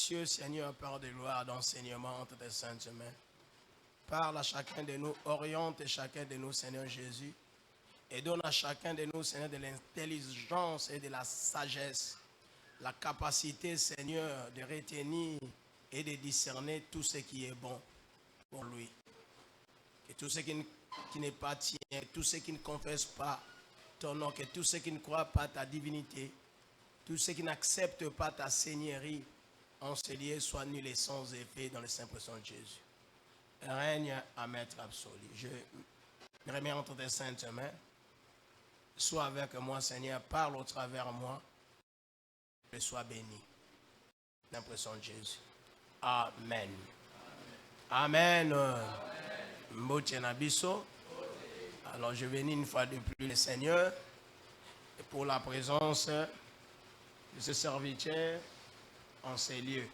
Dieu, Seigneur, Père de gloire, d'enseignement entre tes saintes mains. Parle à chacun de nous, oriente chacun de nous, Seigneur Jésus, et donne à chacun de nous, Seigneur, de l'intelligence et de la sagesse, la capacité, Seigneur, de retenir et de discerner tout ce qui est bon pour lui. Et tout ce qui n'est pas tien, tout ce qui ne confesse pas ton nom, que tout ce qui ne croit pas ta divinité, tout ce qui n'accepte pas ta seigneurie, en ce lieu soit nul et sans effet dans le Saint-Précieux de Jésus. Règne à maître absolu. Je me remets entre tes saintes mains. Sois avec moi, Seigneur. Parle au travers de moi. Et sois béni. L'impression de Jésus. Amen. Amen. Amen. Alors je bénis une fois de plus le Seigneur pour la présence de ce serviteur en ces lieux.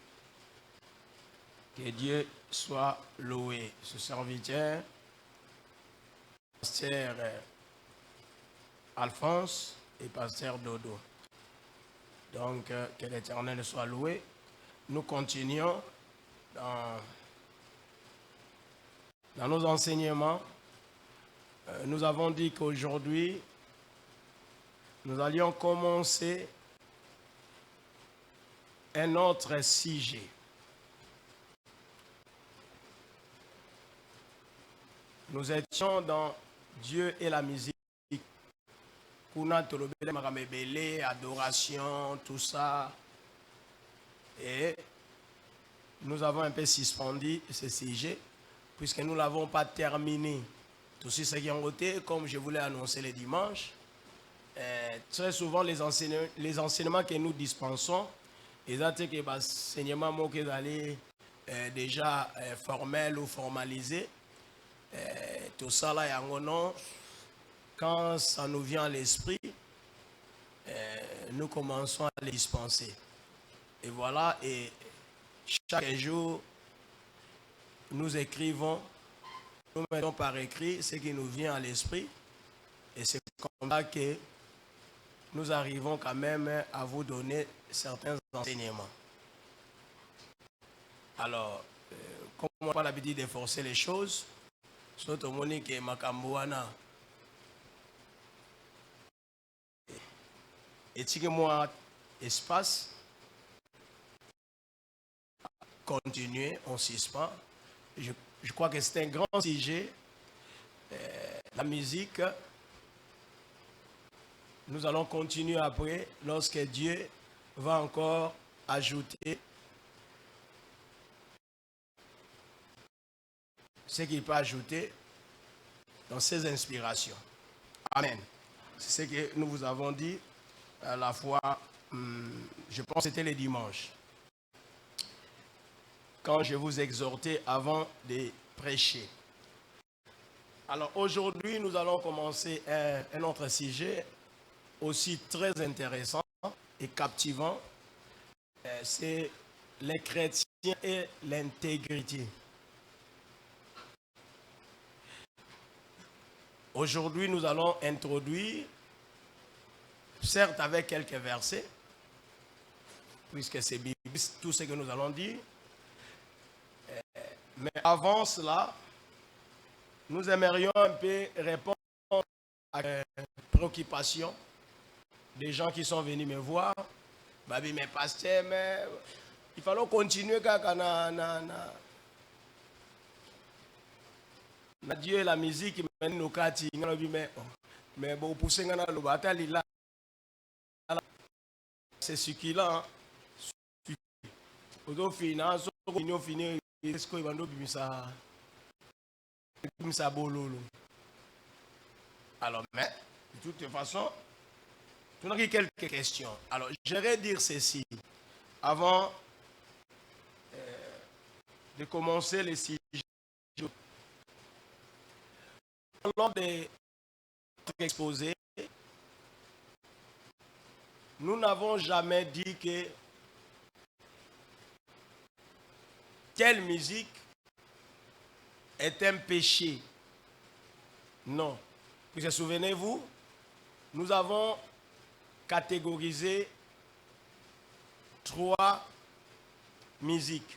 Que Dieu soit loué. Ce serviteur, pasteur Alphonse et pasteur Dodo. Donc, que l'Éternel soit loué. Nous continuons dans nos enseignements. Nous avons dit qu'aujourd'hui, nous allions commencer un autre sujet. Nous étions dans Dieu et la musique. Adoration, tout ça. Et nous avons un peu suspendu ce sujet, puisque nous ne l'avons pas terminé. Tout ce qui est en côté, comme je voulais annoncer le dimanche, très souvent les enseignements que nous dispensons, ils ont été enseignements qui sont déjà formels ou formalisés. Tout ça là, quand ça nous vient à l'esprit, nous commençons à les dispenser. Et voilà, et chaque jour, nous écrivons, nous mettons par écrit ce qui nous vient à l'esprit. Et c'est comme ça que nous arrivons quand même à vous donner certains enseignements. Alors, comme on n'a pas l'habitude de forcer les choses, surtout Monique et Makambouana, et si moi espace, continuer, on suspend. Je crois que c'est un grand sujet. La musique, nous allons continuer après, lorsque Dieu va encore ajouter ce qu'il peut ajouter dans ses inspirations. Amen. C'est ce que nous vous avons dit à la fois, je pense que c'était le dimanche, quand je vous exhortais avant de prêcher. Alors aujourd'hui, nous allons commencer un autre sujet aussi très intéressant et captivant. C'est les chrétiens et l'intégrité. Aujourd'hui, nous allons introduire, certes avec quelques versets, puisque c'est biblique, tout ce que nous allons dire. Mais avant cela, nous aimerions un peu répondre à la préoccupation des gens qui sont venus me voir. Babi, mais pasteur, mais il fallait continuer quand na Dieu et la musique, mais bon, pousser le bataille là, c'est succulent. Au final, est-ce qu'il va nous ça? Alors, mais de toute façon, nous avons quelques questions. Alors, j'aimerais dire ceci avant de commencer le sujet. Lors de notre exposé, nous n'avons jamais dit que telle musique est un péché. Non. Puisque souvenez-vous, nous avons catégorisé 3 musique.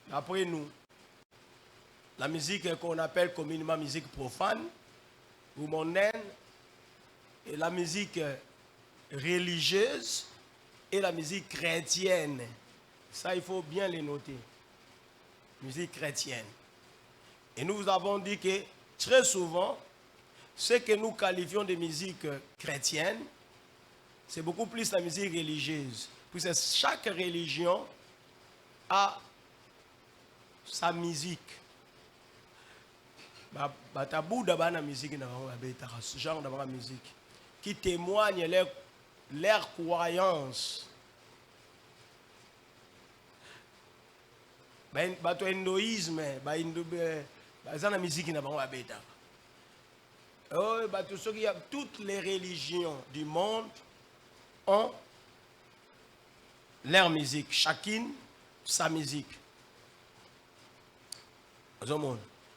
D'après nous, la musique qu'on appelle communément musique profane ou mondaine, et la musique religieuse et la musique chrétienne. Ça, il faut bien les noter. Musique chrétienne. Et nous vous avons dit que très souvent, ce que nous qualifions de musique chrétienne, c'est beaucoup plus la musique religieuse. Puisque chaque religion a sa musique. Ce genre de musique qui témoigne leur croyance. Hindoïsme, toutes les religions du monde ont leur musique, chacune sa musique.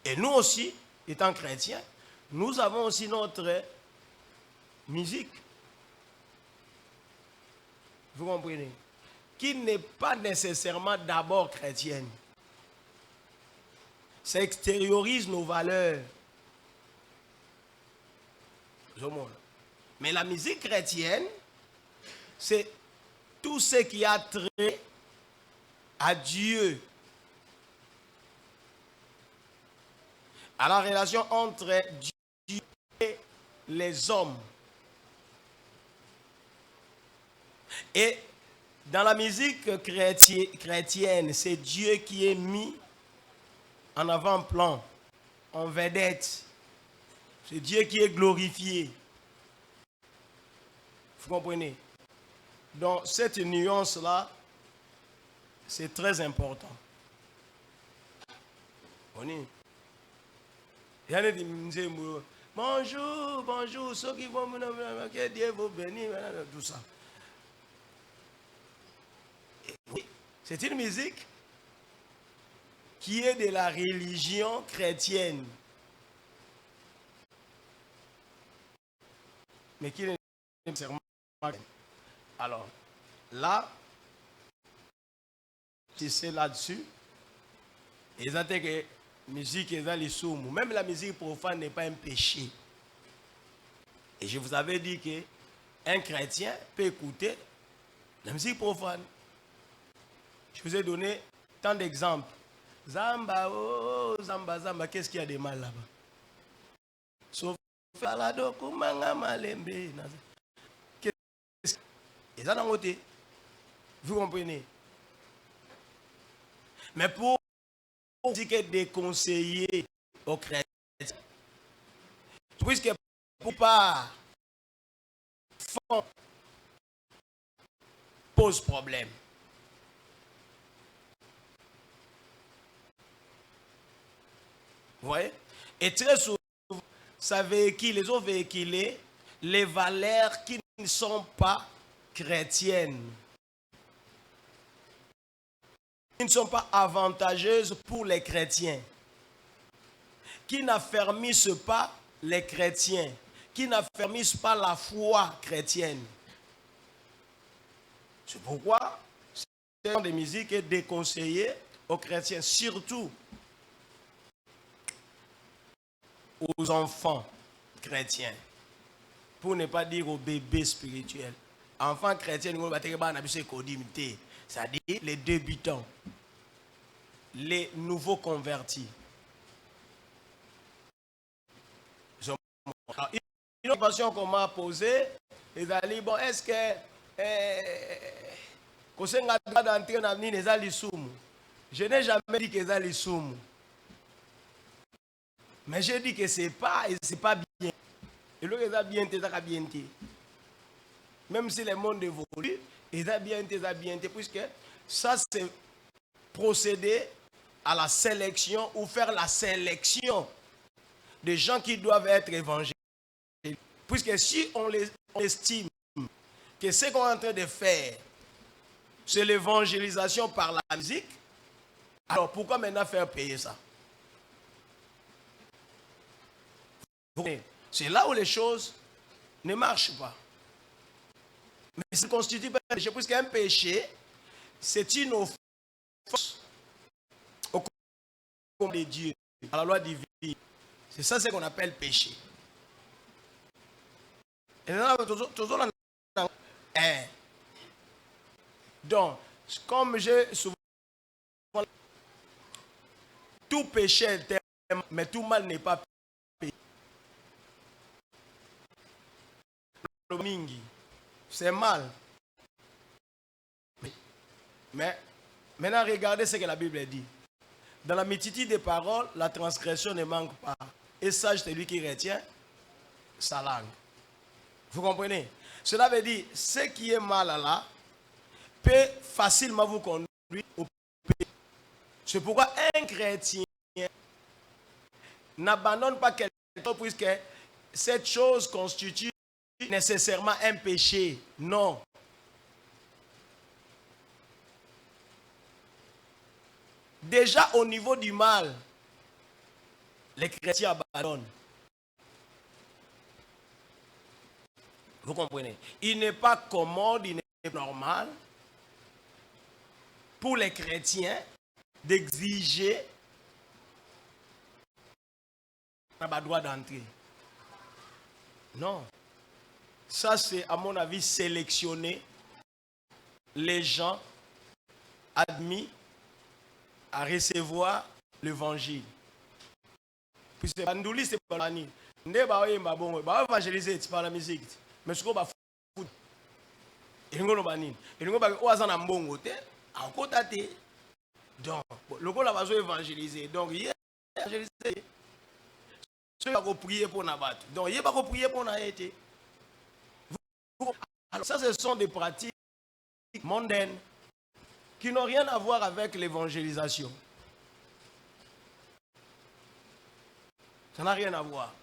Et nous aussi, étant chrétiens, nous avons aussi notre musique. Vous comprenez? Qui n'est pas nécessairement d'abord chrétienne. Ça extériorise nos valeurs. Mais la musique chrétienne, c'est tout ce qui a trait à Dieu. À la relation entre Dieu et les hommes. Et dans la musique chrétienne, c'est Dieu qui est mis en avant-plan, en vedette. C'est Dieu qui est glorifié. Vous comprenez? Donc cette nuance-là, c'est très important. On y. Bonjour, bonjour, ceux qui vont que Dieu vous bénisse, tout ça. Oui, c'est une musique qui est de la religion chrétienne, mais qui n'est pas nécessairement. Alors, là, tu sais là-dessus, ils ont dit que la musique est dans les sourds. Même la musique profane n'est pas un péché. Et je vous avais dit qu'un chrétien peut écouter la musique profane. Je vous ai donné tant d'exemples. Zamba, oh, Zamba, Zamba, qu'est-ce qu'il y a de mal là-bas? Sauf Falado, Kumanga, Malembe. Qu'est-ce qu'il y a de mal? Vous comprenez? Mais pour dire que déconseiller aux chrétiens, puisque pour pas pose problème. Vous voyez? Et très souvent, les ont véhiculé les valeurs qui ne sont pas chrétiennes, qui ne sont pas avantageuses pour les chrétiens, qui n'affermissent pas les chrétiens, qui n'affermissent pas la foi chrétienne. C'est pourquoi ce genre de musique est déconseillé aux chrétiens, surtout aux enfants chrétiens, pour ne pas dire aux bébés spirituels. Enfants chrétiens, c'est-à-dire les débutants, les nouveaux convertis. Alors, une autre question qu'on m'a posée, ils ont dit, bon, est-ce que je n'ai jamais dit que c'est soum. Mais j'ai dit que c'est pas bien. Et là, ils ont bien été. Même si le monde évolue, ils ont bien été, puisque ça, c'est procéder à la sélection ou faire la sélection des gens qui doivent être évangélisés. Puisque si on estime que ce qu'on est en train de faire, c'est l'évangélisation par la musique, alors pourquoi maintenant faire payer ça? C'est là où les choses ne marchent pas. Mais ça ne constitue pas un péché, puisqu'un péché, c'est une offense au commandement de Dieu, à la loi divine. C'est ça ce qu'on appelle péché. Et donc, comme j'ai souvent dit, tout péché est tellement, mais tout mal n'est pas péché. C'est mal. Mais maintenant, regardez ce que la Bible dit. Dans la multitude des paroles, la transgression ne manque pas. Et sage, c'est lui qui retient sa langue. Vous comprenez? Cela veut dire, ce qui est mal là, peut facilement vous conduire au péché. C'est pourquoi un chrétien n'abandonne pas quelque chose puisque cette chose constitue nécessairement un péché. Non. Déjà au niveau du mal, les chrétiens abandonnent. Vous comprenez? Il n'est pas commode, il n'est pas normal pour les chrétiens d'exiger un droit d'entrée. Non. Ça, c'est, à mon avis, sélectionner les gens admis à recevoir l'évangile. Puisque Bandouli, c'est pas la nuit. Ne ba oyemba bongo, ba évangéliser par la musique. Mais ce qu'on va foutre, il ngo ba nini. Il ngo ba oaza na mbongo te, akota te. Donc, le ko la bazo évangéliser. Donc, il évangéliser. Ceux qui vont prier pour Nabat. Donc, il va prier pour Naïté. Alors, ça, ce sont des pratiques mondaines qui n'ont rien à voir avec l'évangélisation. Ça n'a rien à voir.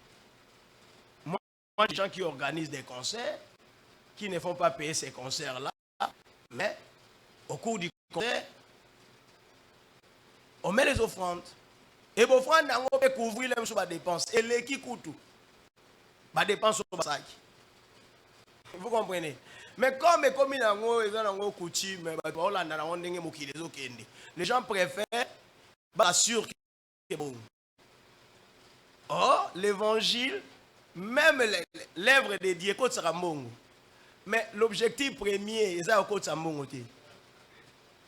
Moi, les gens qui organisent des concerts, qui ne font pas payer ces concerts-là, mais au cours du concert, on met les offrandes. Et vos offrandes, on peut couvrir les dépenses. Et les qui coûtent tout. Les dépenses au sac. Vous comprenez? Mais comme les gens préfèrent assurer que bon. Or, l'évangile, même l'œuvre de Dieu, mais l'objectif premier, c'est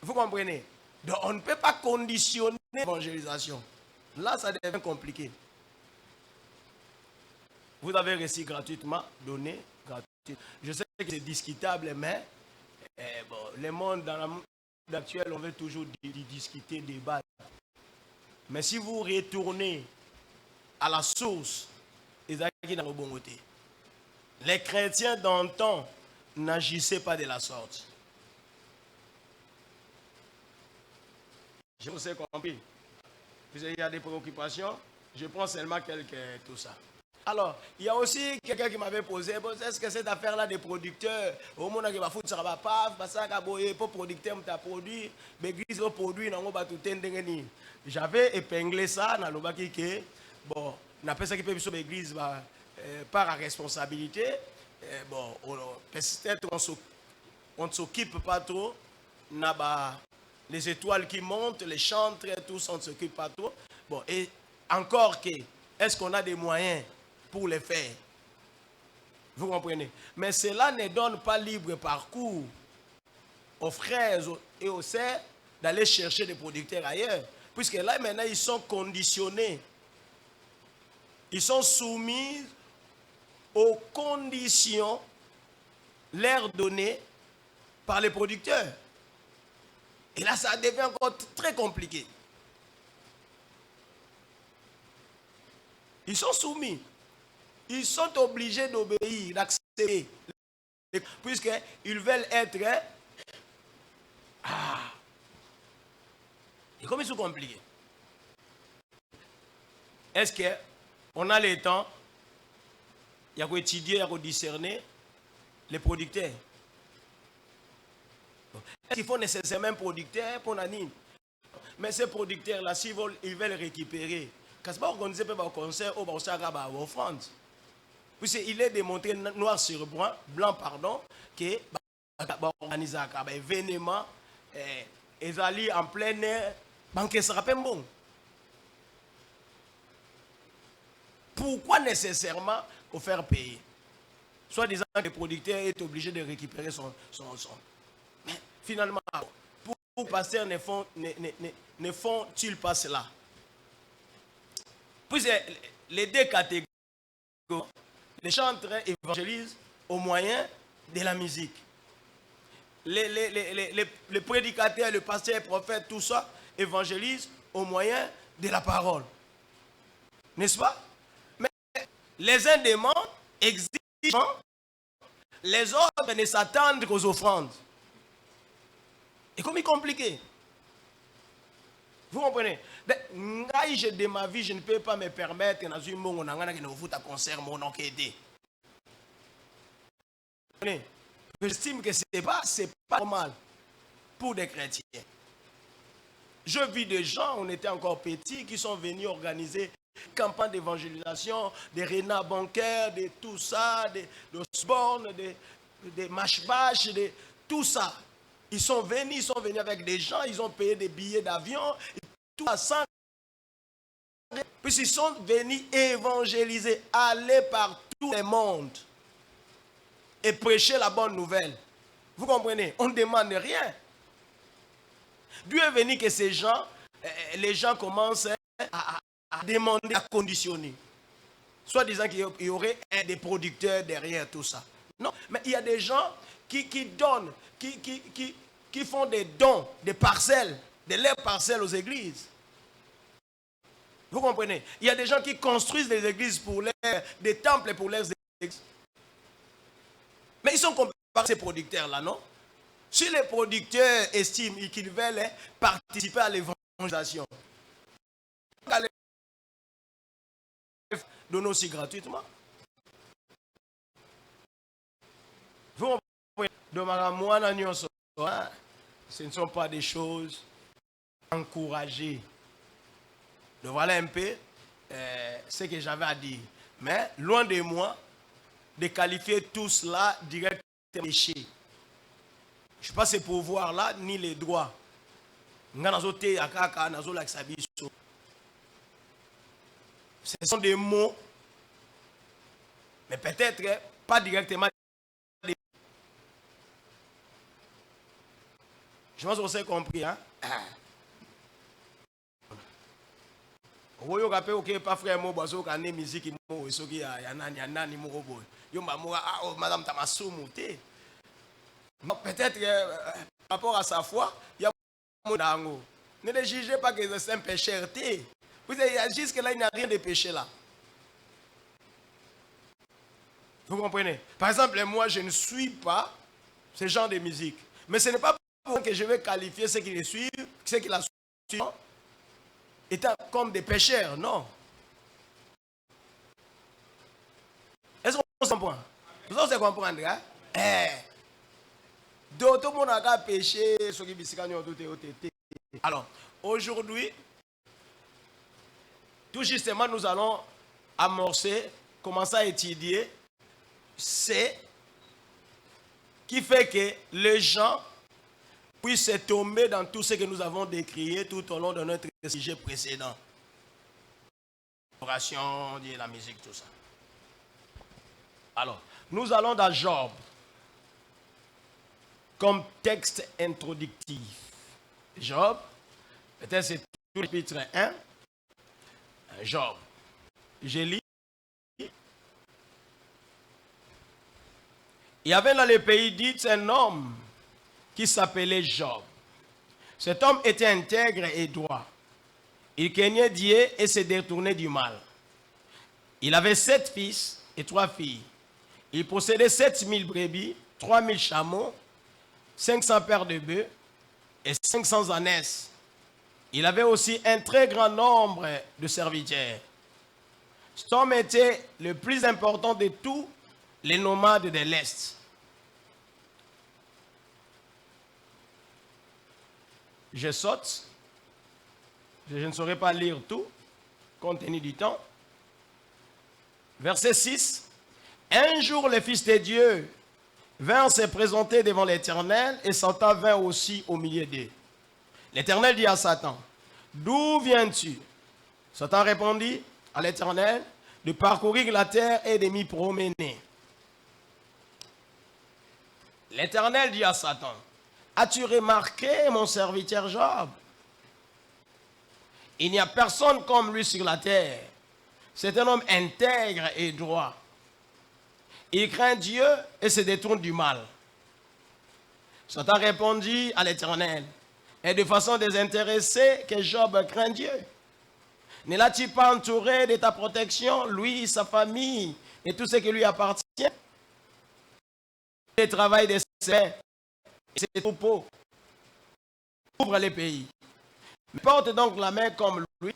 vous comprenez? Donc, on ne peut pas conditionner l'évangélisation. Là, ça devient compliqué. Vous avez reçu gratuitement, donné gratuitement. Je sais que c'est discutable, mais bon, le monde dans le monde actuel, on veut toujours discuter, débattre. Mais si vous retournez à la source, les chrétiens d'antan n'agissaient pas de la sorte. Je vous ai compris. Il y a des préoccupations, je prends seulement tout ça. Alors, il y a aussi quelqu'un qui m'avait posé, est-ce que cette affaire-là des producteurs, au moment où il va foutre ça va pas, pour producteur, tu as produit, l'église va produire, j'avais épinglé ça dans le baki que, bon, on appelle ça qui peut être l'église par la responsabilité, bon, peut-être on ne s'occupe pas trop, les étoiles qui montent, les chantres, tous on ne s'occupe pas trop. Bon, et encore que, est-ce qu'on a des moyens pour les faire? Vous comprenez? Mais cela ne donne pas libre parcours aux frères et aux sœurs d'aller chercher des producteurs ailleurs. Puisque là, maintenant, ils sont conditionnés. Ils sont soumis aux conditions leur données par les producteurs. Et là, ça devient encore très compliqué. Ils sont soumis. Ils sont obligés d'obéir, d'accepter. Puisqu'ils veulent être... Et comme ils sont compliqués. Est-ce qu'on a le temps, il y a qu'à étudier, il y a qu'à discerner les producteurs? Est-ce qu'il faut nécessairement un producteur pour l'anime? Mais ces producteurs-là, s'ils veulent récupérer, quand ils organisent un concert, ils vont faire offrande. Puisqu'il est démontré noir sur blanc, pardon, que organiser un événement ils allaient en plein air, banque sera pas bon. Pourquoi nécessairement qu'on faire payer? Soit disant que le producteur est obligé de récupérer son. Mais finalement, pour les pasteurs ne font-ils pas cela? Puis les deux catégories, les chantres évangélisent au moyen de la musique. Les prédicateurs, le pasteur, les prophètes, tout ça, évangélisent au moyen de la parole. N'est-ce pas? Mais les uns demandent, exigent, les autres ne s'attendent qu'aux offrandes. Et comme il est compliqué. Vous comprenez? De ma vie, je ne peux pas me permettre dans une monde où on concert mon nom qui aidé. J'estime que ce n'est pas normal pour des chrétiens. Je vis des gens, on était encore petits, qui sont venus organiser des campagnes d'évangélisation, des rénats bancaires, de tout ça, des Osborne, des mashbash, de tout ça. Ils sont venus avec des gens, ils ont payé des billets d'avion, tout ça. Puis ils sont venus évangéliser, aller par tout le monde et prêcher la bonne nouvelle. Vous comprenez? On ne demande rien. D'où est venu que ces gens, les gens commencent à demander, à conditionner. Soit disant qu'il y aurait des producteurs derrière tout ça. Non, mais il y a des gens qui donnent, qui font des dons, des parcelles, de leurs parcelles aux églises. Vous comprenez? Il y a des gens qui construisent des églises des temples pour leurs églises. Mais ils sont comparés à ces producteurs-là, non? Si les producteurs estiment qu'ils veulent participer à l'évangélisation, donnent aussi gratuitement. Vous comprenez? Ce ne sont pas des choses encouragées. Donc voilà un peu ce que j'avais à dire. Mais loin de moi de qualifier tout cela directement de péché. Je ne suis pas ces pouvoirs-là, ni les droits. Ce sont des mots, mais peut-être pas directement. Je pense que vous avez compris. Hein? Vous avez pas frère moi bazo kané musique mo esoki ya nani mo robo. Yo mamoura madame Tamassoumou té. Peut-être par rapport à sa foi, il y a mon dango. Ne les jugez pas que c'est un pécheur. Vous savez, jusque là il n'y a rien de péché là. Vous comprenez? Par exemple, moi je ne suis pas ce genre de musique. Mais ce n'est pas pour que je vais qualifier ceux qui les suivent, ceux qui la suivent, étant comme des pécheurs, non. Est-ce qu'on se comprend? Vous allez comprendre, hein? D'autres monde a péché, ceux qui bisicani ont tout été. Alors, aujourd'hui, tout justement, nous allons amorcer, commencer à étudier, c'est qui fait que les gens puissent tomber dans tout ce que nous avons décrié tout au long de notre sujet précédent. L'oration, la musique, tout ça. Alors, nous allons dans Job comme texte introductif. Job, peut-être c'est tout le chapitre 1. Job. Je lis. Il y avait dans le pays d'Itz un homme qui s'appelait Job. Cet homme était intègre et droit. Il craignait Dieu et se détournait du mal. Il avait 7 fils et 3 filles. Il possédait 7000 brebis, 3000 chameaux, 500 paires de bœufs et 500 ânesses. Il avait aussi un très grand nombre de serviteurs. Cet homme était le plus important de tous les nomades de l'Est. Je saute. Je ne saurais pas lire tout, compte tenu du temps. Verset 6. Un jour, le Fils de Dieu vinrent se présenter devant l'Éternel, et Satan vint aussi au milieu d'eux. L'Éternel dit à Satan, d'où viens-tu? Satan répondit à l'Éternel, de parcourir la terre et de m'y promener. L'Éternel dit à Satan, as-tu remarqué mon serviteur Job? Il n'y a personne comme lui sur la terre. C'est un homme intègre et droit. Il craint Dieu et se détourne du mal. Satan répondit à l'Éternel, et de façon désintéressée, que Job craint Dieu. Ne l'as-tu pas entouré de ta protection, lui, sa famille et tout ce qui lui appartient? Le travail de ses mains et ses troupeaux ouvre les pays. Mais porte donc la main comme lui,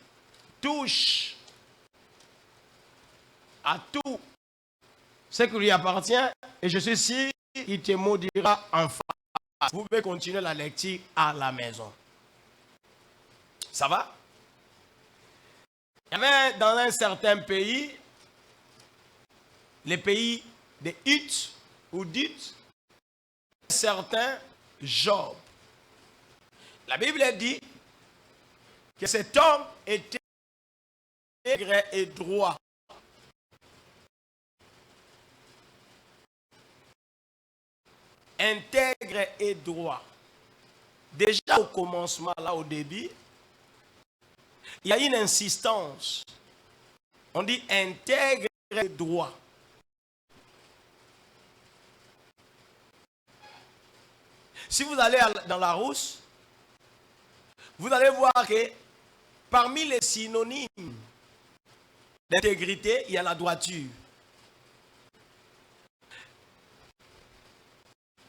touche à tout ce qui lui appartient, et je suis sûr qu'il te maudira en face. Vous pouvez continuer la lecture à la maison. Ça va? Il y avait dans un certain pays, les pays des Huttes ou d'Huttes, un certain Job. La Bible dit que cet homme était intègre et droit. Intègre et droit. Déjà au commencement, là au début, il y a une insistance. On dit intègre et droit. Si vous allez dans la Rousse, vous allez voir que parmi les synonymes d'intégrité, il y a la droiture.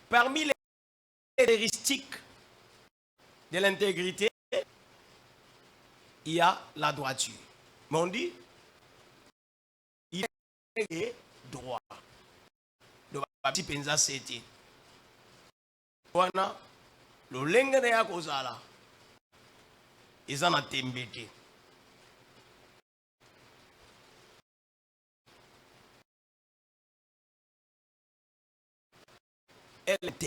Parmi les caractéristiques de l'intégrité, il y a la droiture. Mais on dit, il est droit. Donc, petit penza c'était. Voilà, le lengue de yakozala, ils en ont tembété. Elle était.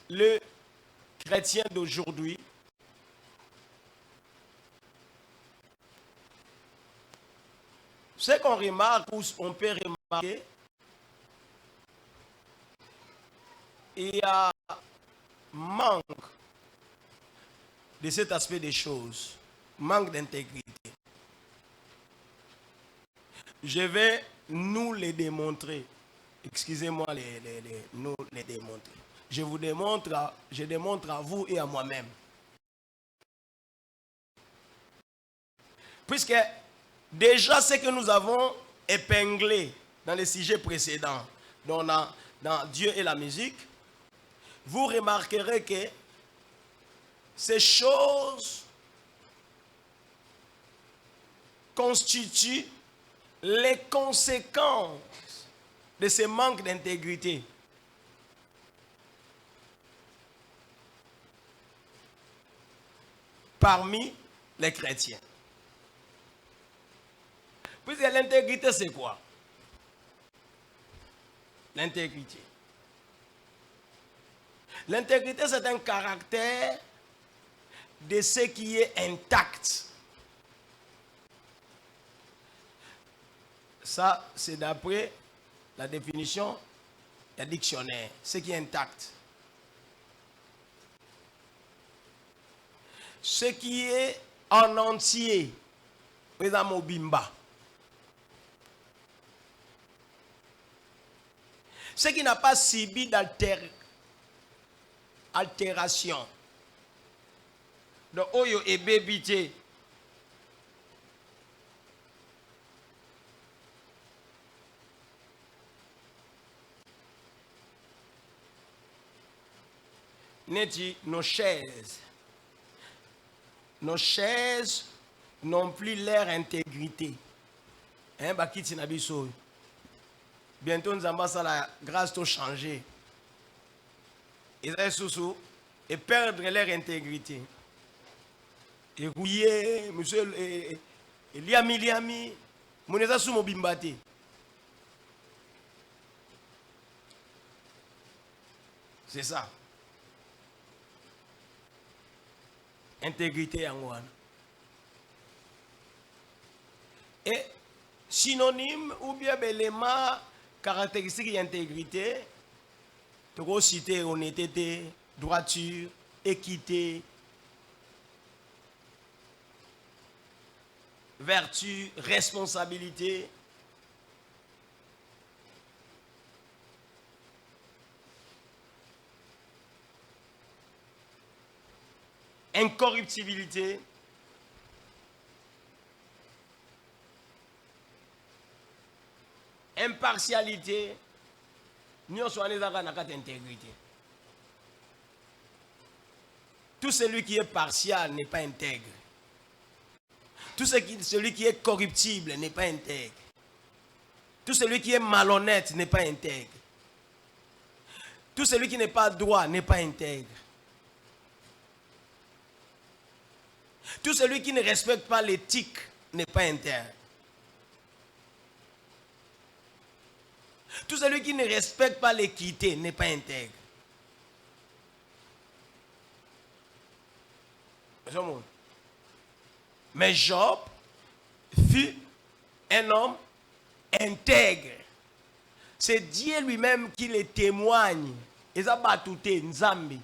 Le chrétien d'aujourd'hui ce qu'on remarque ou on peut remarquer, il y a manque de cet aspect des choses, manque d'intégrité. Je vais nous les démontrer. Excusez-moi, nous les démontrer. Je démontre à vous et à moi-même. Puisque déjà ce que nous avons épinglé dans les sujets précédents, dans Dieu et la musique, vous remarquerez que ces choses constituent les conséquences de ce manque d'intégrité. Parmi les chrétiens. Puisque l'intégrité, c'est quoi? L'intégrité. L'intégrité, c'est un caractère de ce qui est intact. Ça, c'est d'après la définition du dictionnaire. Ce qui est intact. Ce qui est en entier. Par exemple, au bimba. Ce qui n'a pas subi d'altération. Donc, oyo et bébité. Neti nos chaises. Nos chaises n'ont plus leur intégrité. Hein, bakiti nabiso. Bientôt, nous allons la grâce de changer. Ils restent sous et perdre leur intégrité. Et rouillé, monsieur, liami, moneza sous mon bimbate. C'est ça. Intégrité en one. Et synonyme ou bien élément caractéristique d'intégrité, tu peux citer honnêteté, droiture, équité, vertu, responsabilité. Incorruptibilité. Impartialité. Nous sommes dans intégrité. Tout celui qui est partial n'est pas intègre. Tout celui qui est corruptible n'est pas intègre. Tout celui qui est malhonnête n'est pas intègre. Tout celui qui n'est pas droit n'est pas intègre. Tout celui qui ne respecte pas l'éthique n'est pas intègre. Tout celui qui ne respecte pas l'équité n'est pas intègre. Mais Job fut un homme intègre. C'est Dieu lui-même qui le témoigne. Et ça va tout Nzambi.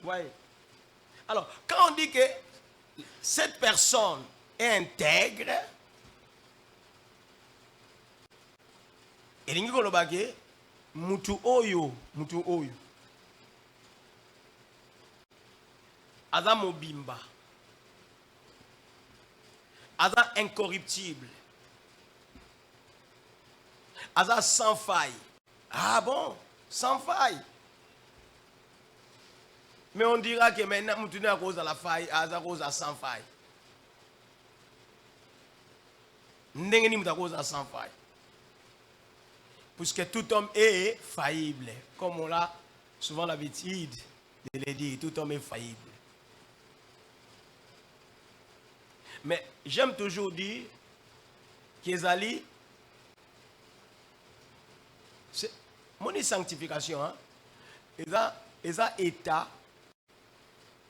Ouais. Alors, quand on dit que cette personne est intègre, elingi koloba ke mutu oyo aza mobimba, aza incorruptible, aza sans faille. Ah bon, sans faille. Mais on dira que maintenant, nous à cause de la faille, à cause de sans faille. Nous à cause de sans faille. Puisque tout homme est faillible. Comme on l'a souvent l'habitude de le dire, tout homme est faillible. Mais j'aime toujours dire qu'Ezali, c'est mon sanctification, hein, et ça état.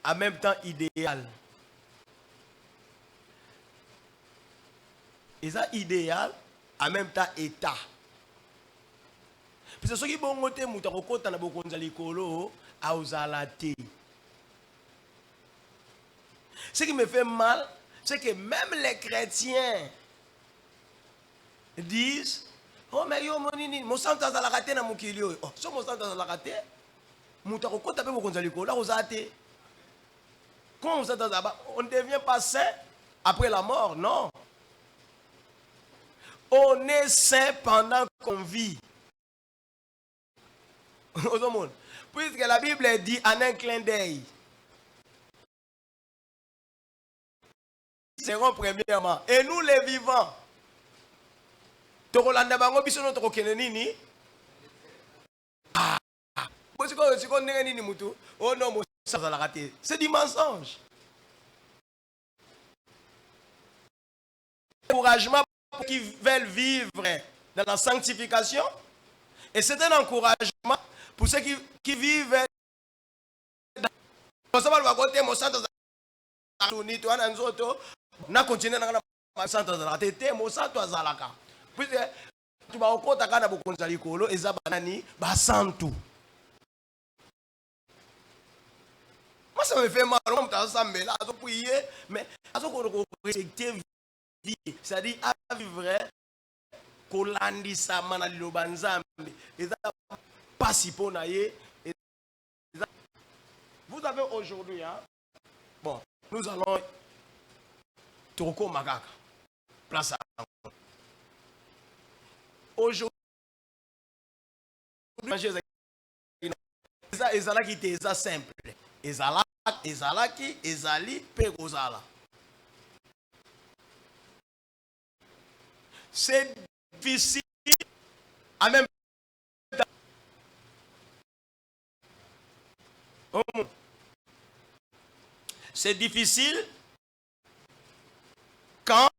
En même temps idéal. Et ça idéal, en même temps état. Parce que ce qui est bon côté, mutakokota na bokonzali kolo a uzalate. Ce qui me fait mal, c'est que même les chrétiens disent, oh mais yo monini, mon santa zalakate na mukili yo. Oh, so mon santa zalakate, mutakokota be bokonzali kolo a uzalate. Quand on ne devient pas saint après la mort, non. On est saint pendant qu'on vit. Puisque la Bible dit en un clin d'œil. Seront premièrement. Et nous les vivants. Oh non, c'est du mensonge. Encouragement pour qui veulent vivre dans la sanctification. Et c'est un encouragement pour ceux qui vivent dans moi, ça me fait mal, mais c'est-à-dire à vivre kolandisa manalilo banzambe eza pas si pour naie. Vous avez aujourd'hui, hein? Bon, nous allons Toko Magaka, place à aujourd'hui, ezala qui est simple, ezala qui ezali pe kozala. c'est difficile en même temps. C'est difficile quand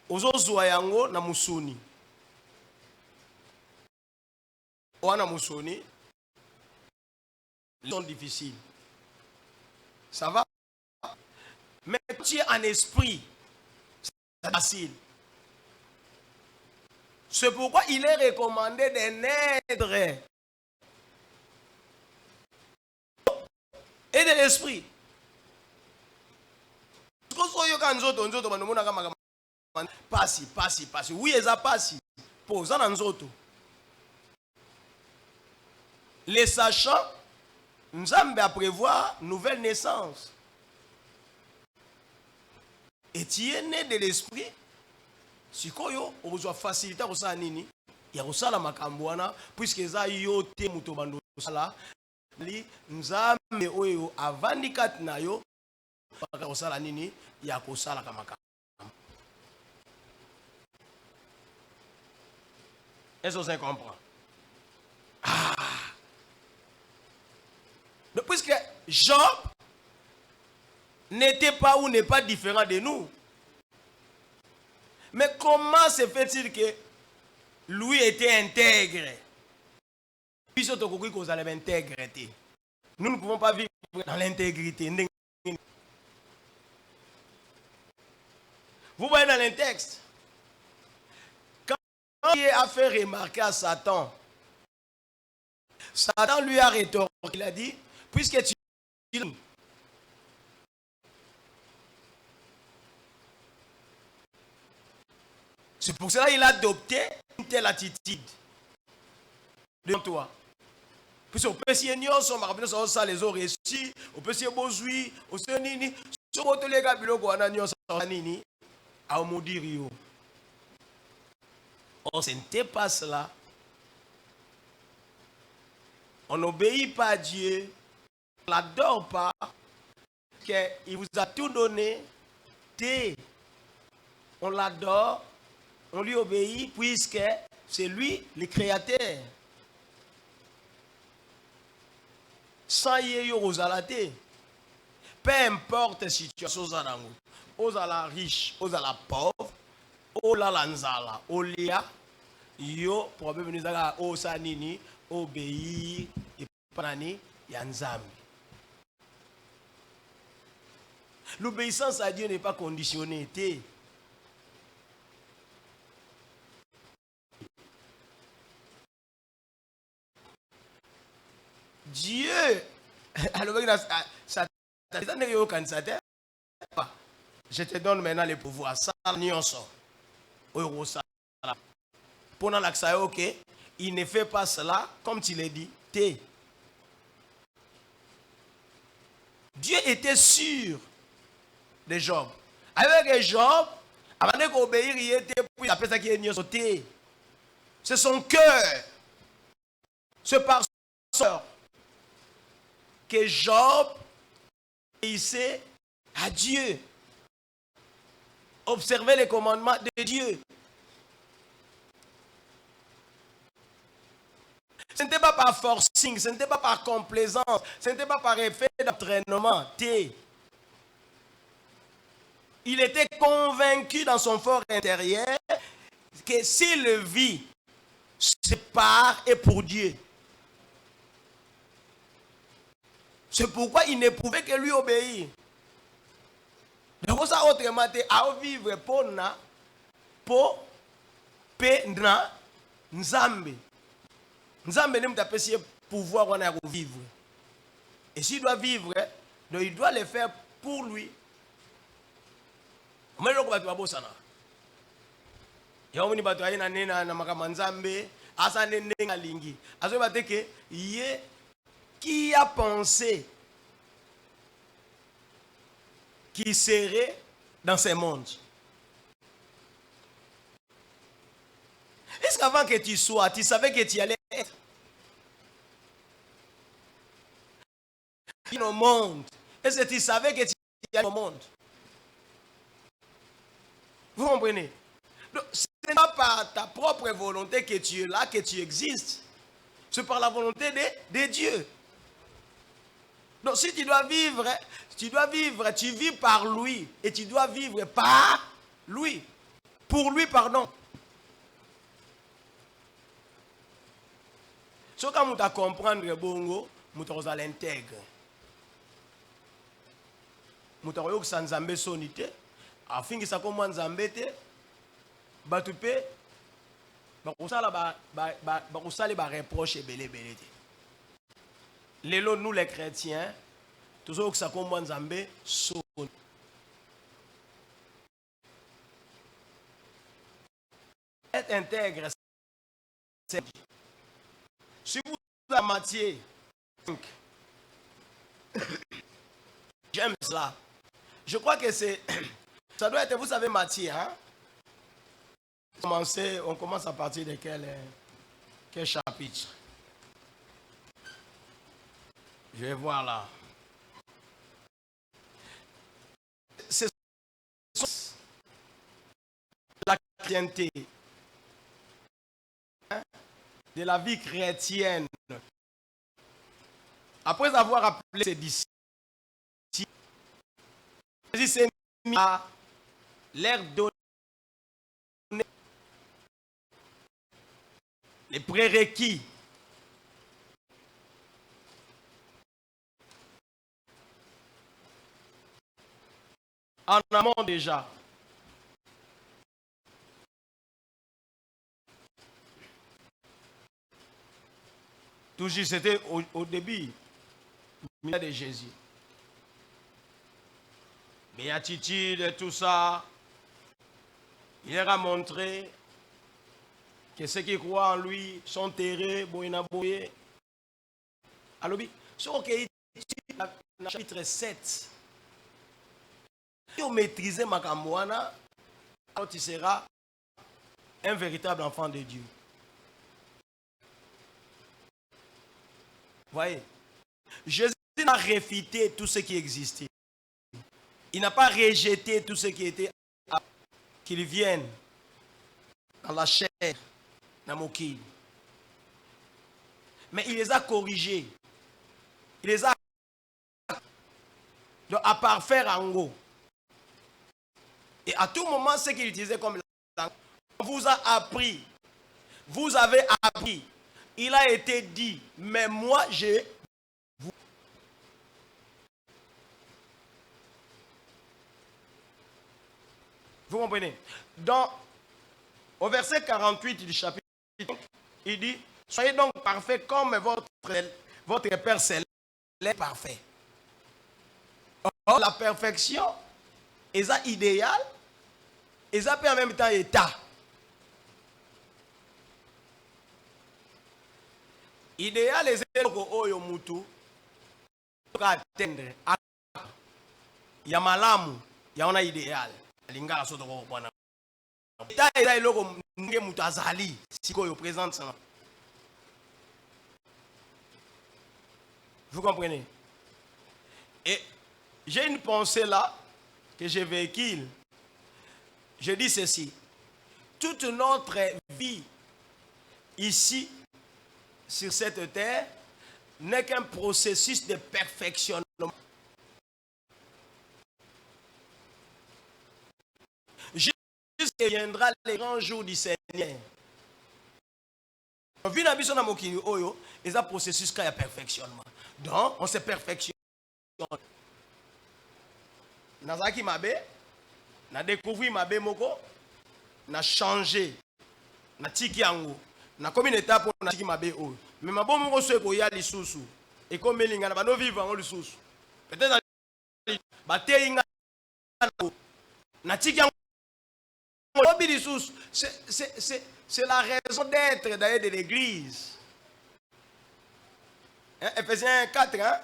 ozozwa yango na musuni. Wana musuni sont difficiles. Ça va? Mais quand tu es en esprit, c'est facile. C'est pourquoi il est recommandé de naître et de l'esprit. Passi. Oui, ça passe. Posant dans nzoto. Les sachants, nous avons à prévoir nouvelle naissance. Et tu es né de l'esprit. Si tu as facilité à ça, il y a ça la makambouana, puisque ça yote mutobando sala, nous avons avant de kat na yo, parce que ça la nini, il y a ça la kamaka. Est-ce que vous comprenez? Donc, puisque Job n'était pas ou n'est pas différent de nous. Mais comment se fait-il que lui était intègre? Puis vous allez l'intégrité. Nous ne pouvons pas vivre dans l'intégrité. Vous voyez dans le texte, quand il a fait remarquer à Satan, Satan lui a rétorqué, il a dit, puisque tu... C'est pour cela qu'il a adopté une telle attitude de toi. Puisque on peut s'y ignorer, on peut les autres réussi, on peut s'y bozoui, on peut nini, si on peut les gars, on a nini, à Omodirio. Or, ce n'était pas cela. On n'obéit pas à Dieu, on ne l'adore pas, qu'il vous a tout donné, on l'adore, on lui obéit, puisque c'est lui le créateur. Sans y aux alatés. Peu importe la situation, aux ala riche, aux ala pauvre, aux la lanzala, aux lia, yo, problème nous a au sanini, obéir, et panani, yanzami. L'obéissance à Dieu n'est pas conditionnée. Dieu, alors je te donne maintenant le pouvoir. Pendant l'accès, ok, il ne fait pas cela, comme tu l'as dit, Dieu était sûr de Job. Avec Job, avant d'obéir, il était pour appeler ça qui est sauté. C'est son cœur. C'est par son cœur que Job obéissait à Dieu. Observez les commandements de Dieu. Ce n'était pas par forcing, ce n'était pas par complaisance, ce n'était pas par effet d'entraînement. Il était convaincu dans son fort intérieur que s'il vit, c'est par et pour Dieu. C'est pourquoi il ne pouvait que lui obéir. Donc ça autrement, à vivre pour na nzambe. Nzambe ne m'a pas pouvoir on a vivre. Et s'il doit vivre, donc il doit le faire pour lui. Mais le combat va sana. Yaomuni bato aina nena na makamanzambe asa nenga lingi. Aso bateke ye qui a pensé qui serait dans ce monde. Est-ce qu'avant que tu sois, tu savais que tu allais être au monde? Est-ce que tu savais que tu allais au monde? Vous comprenez? Donc, ce n'est pas par ta propre volonté que tu es là, que tu existes. C'est par la volonté de Dieu. Donc si tu dois vivre, tu vis par lui. Et tu dois vivre par lui. Pour lui, pardon. Ce que tu comprendre bongo, tu as l'intègre. Tu as nzambe sonité. Afin que ça commence nzambe te, batupe, bakusala ba reproche belé belé te. Lelo nous les chrétiens, toujours que ça commence nzambe sonité. Être intègre, c'est si vous avez Matthieu 5, j'aime cela. Je crois que c'est, ça doit être, vous savez Matthieu, hein? On commence à partir de quel chapitre? Je vais voir là. C'est la chrétienté. De la vie chrétienne. Après avoir appelé ses disciples, Jésus s'est mis à leur donner les prérequis. En amont déjà. Toujours, c'était au début de Jésus. Béatitude, tout ça, il leur a montré que ceux qui croient en lui sont terrés, boyé. Alors, ce qu'on dit dans le chapitre 7, si on maîtrise Makamouana, alors tu seras un véritable enfant de Dieu. Voyez, Jésus n'a pas réfuté tout ce qui existait. Il n'a pas rejeté tout ce qui était qu'il vienne dans la chair, dans mon kid. Mais il les a corrigés. Il les a à parfaire en haut. Et à tout moment, ce qu'il utilisait comme langue, on vous a appris. Vous avez appris. Il a été dit, mais moi, Vous comprenez? Au verset 48 du chapitre 5, il dit, soyez donc parfaits comme votre Père céleste est parfait. Or, la perfection est idéal, et en même temps état. Idéal est oyo mutu atteindre. Il y a malamu, il y a un idéal. Linga so toko bwana. Ta eza eloko nge mutu azali sikoyo présente ça. Vous comprenez? Et j'ai une pensée là que je véhicule. Je dis ceci. Toute notre vie ici sur cette terre n'est qu'un processus de perfectionnement. Jusqu'à viendra les grands jours du Seigneur. On vit dans la mokini oyo, et ça processus qu'il y a perfectionnement. Donc, on se perfectionne. Nazaki mabe, na découvrir mabe moko, na changé, na tiki yango, na comme une étape na tiki mabe oyo. Mais mabo moko so ko ya lisusu, et comme melinga na bano vivre en lisusu. Peut-être ba teinga na tiki yango. C'est la raison d'être d'ailleurs de l'église. Hein, Ephésiens 4, hein?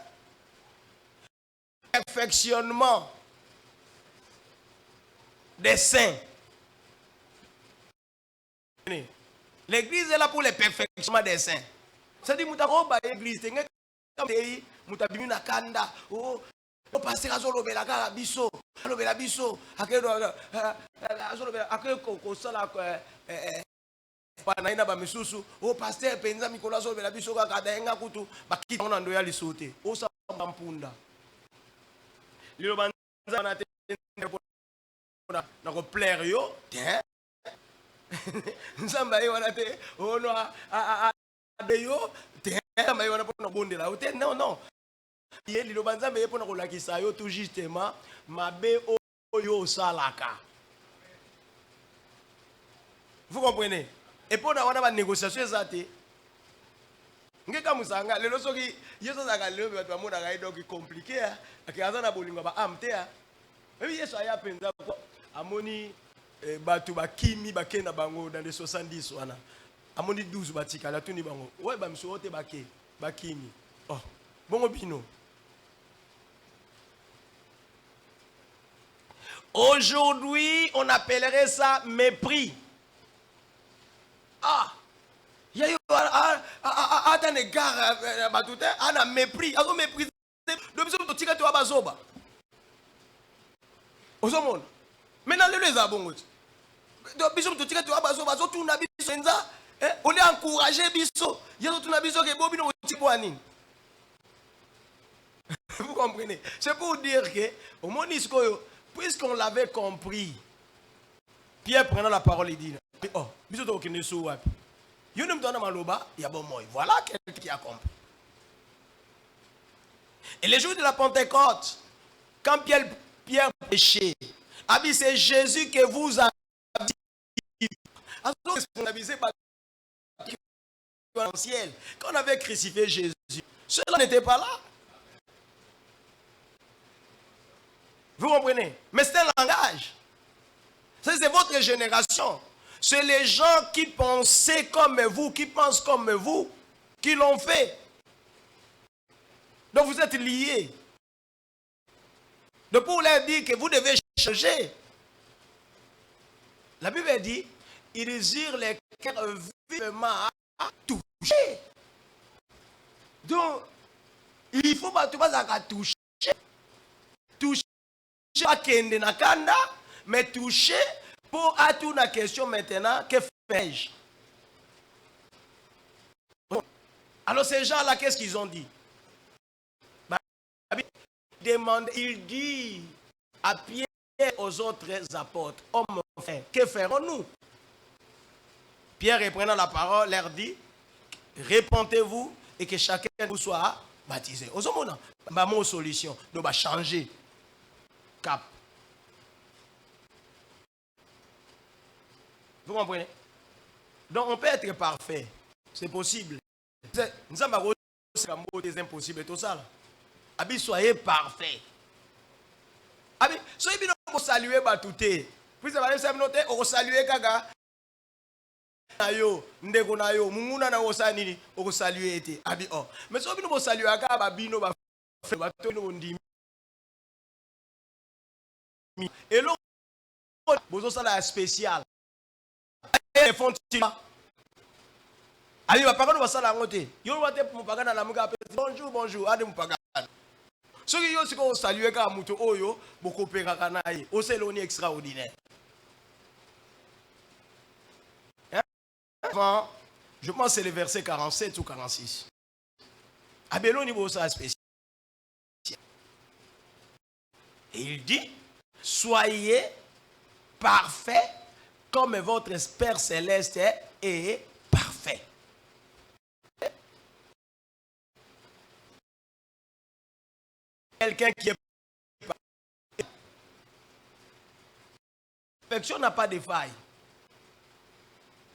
Perfectionnement des saints. L'église est là pour le perfectionnement des saints. Ça dit, l'église, Le pasteur azolobela kaka biso, alobela biso, azolobela akosala na ba misusu, o pasteur penza mikolo azolobela biso kaka dayenga kutu bakita na ndo ya lisote. O sa mpunda. Lilo banza na te na ko plaire yo, tiens. Nzamba ye wana te, ono a yo, tiens, nzamba ye wana po na bondela. Non, non. Il y a pour nous tout justement mabe oyo salaka. Vous comprenez? Et pour nous avoir une négociation zate. Ngeka musanga lelo soki yeso zaka lelo batwa mona ga donc compliqué a akaza na bolingo ba amte a. Ebi yeso aya penza ko amoni batu ba kimi bakena bango dans les 70 wana. Amoni 12 batika la tuni bango. Ouais ba mso ote bake bakimi. Oh, bongo bino. Aujourd'hui, on appellerait ça mépris. Ah, il y a eu un égard à mépris. À mépris. Donc, vous tirez tout à bazoba. Au monde. Maintenant, les abonnés. Donc, vous tirez tout à bazoba. On est encouragé. Vous comprenez? C'est pour dire que, au monde, puisqu'on l'avait compris, Pierre prenant la parole et dit, oh, il y a bon mot. Voilà quelqu'un qui a compris. Et les jours de la Pentecôte, quand Pierre prêchait, c'est Jésus que vous avez dit. Quand on avait crucifié Jésus, cela n'était pas là. Vous comprenez? Mais c'est un langage. C'est votre génération. C'est les gens qui pensaient comme vous, qui pensent comme vous, qui l'ont fait. Donc vous êtes liés. Donc pour leur dire que vous devez changer. La Bible dit, ils eurent les cœurs vivement touchés. Donc, il faut pas tout toucher. Toucher. Pas kende na kanda, mais toucher pour à toute la question maintenant, que fais-je? Alors ces gens-là, qu'est-ce qu'ils ont dit? Il dit à Pierre et aux autres apôtres, hommes, que ferons-nous? Pierre reprenant la parole leur dit, répentez-vous et que chacun vous soit baptisé. Aux hommes, ma solution, nous va changer. Cap. Vous comprenez? Donc on peut être parfait. C'est possible. Nous avons des impossibles et tout ça. Abi, soyez parfait. Abi, soyez bien pour saluer Batouté. Puis ça va noter, on saluer Kaga. Nayo, ndeko nayo, munguna na osanini, on saluer été. Abi, oh. Mais soyez bien pour saluer Kaga, babino, bafino, ndimi. Et l'autre, vous avez ça spécial. Allez, ma parole va ça la montée. Yo va te pour pagana la muga bonjour bonjour ade mu pagana. Ce qui yo siko saluer ka muto oyo boko peka kanaye. O c'est l'oni extraordinaire. Avant, je pense que c'est le verset 47 ou 46. Abeloni niveau ça spécial. Et il dit, soyez parfaits comme votre Père céleste est parfait. Quelqu'un qui est parfait. La perfection n'a pas de faille.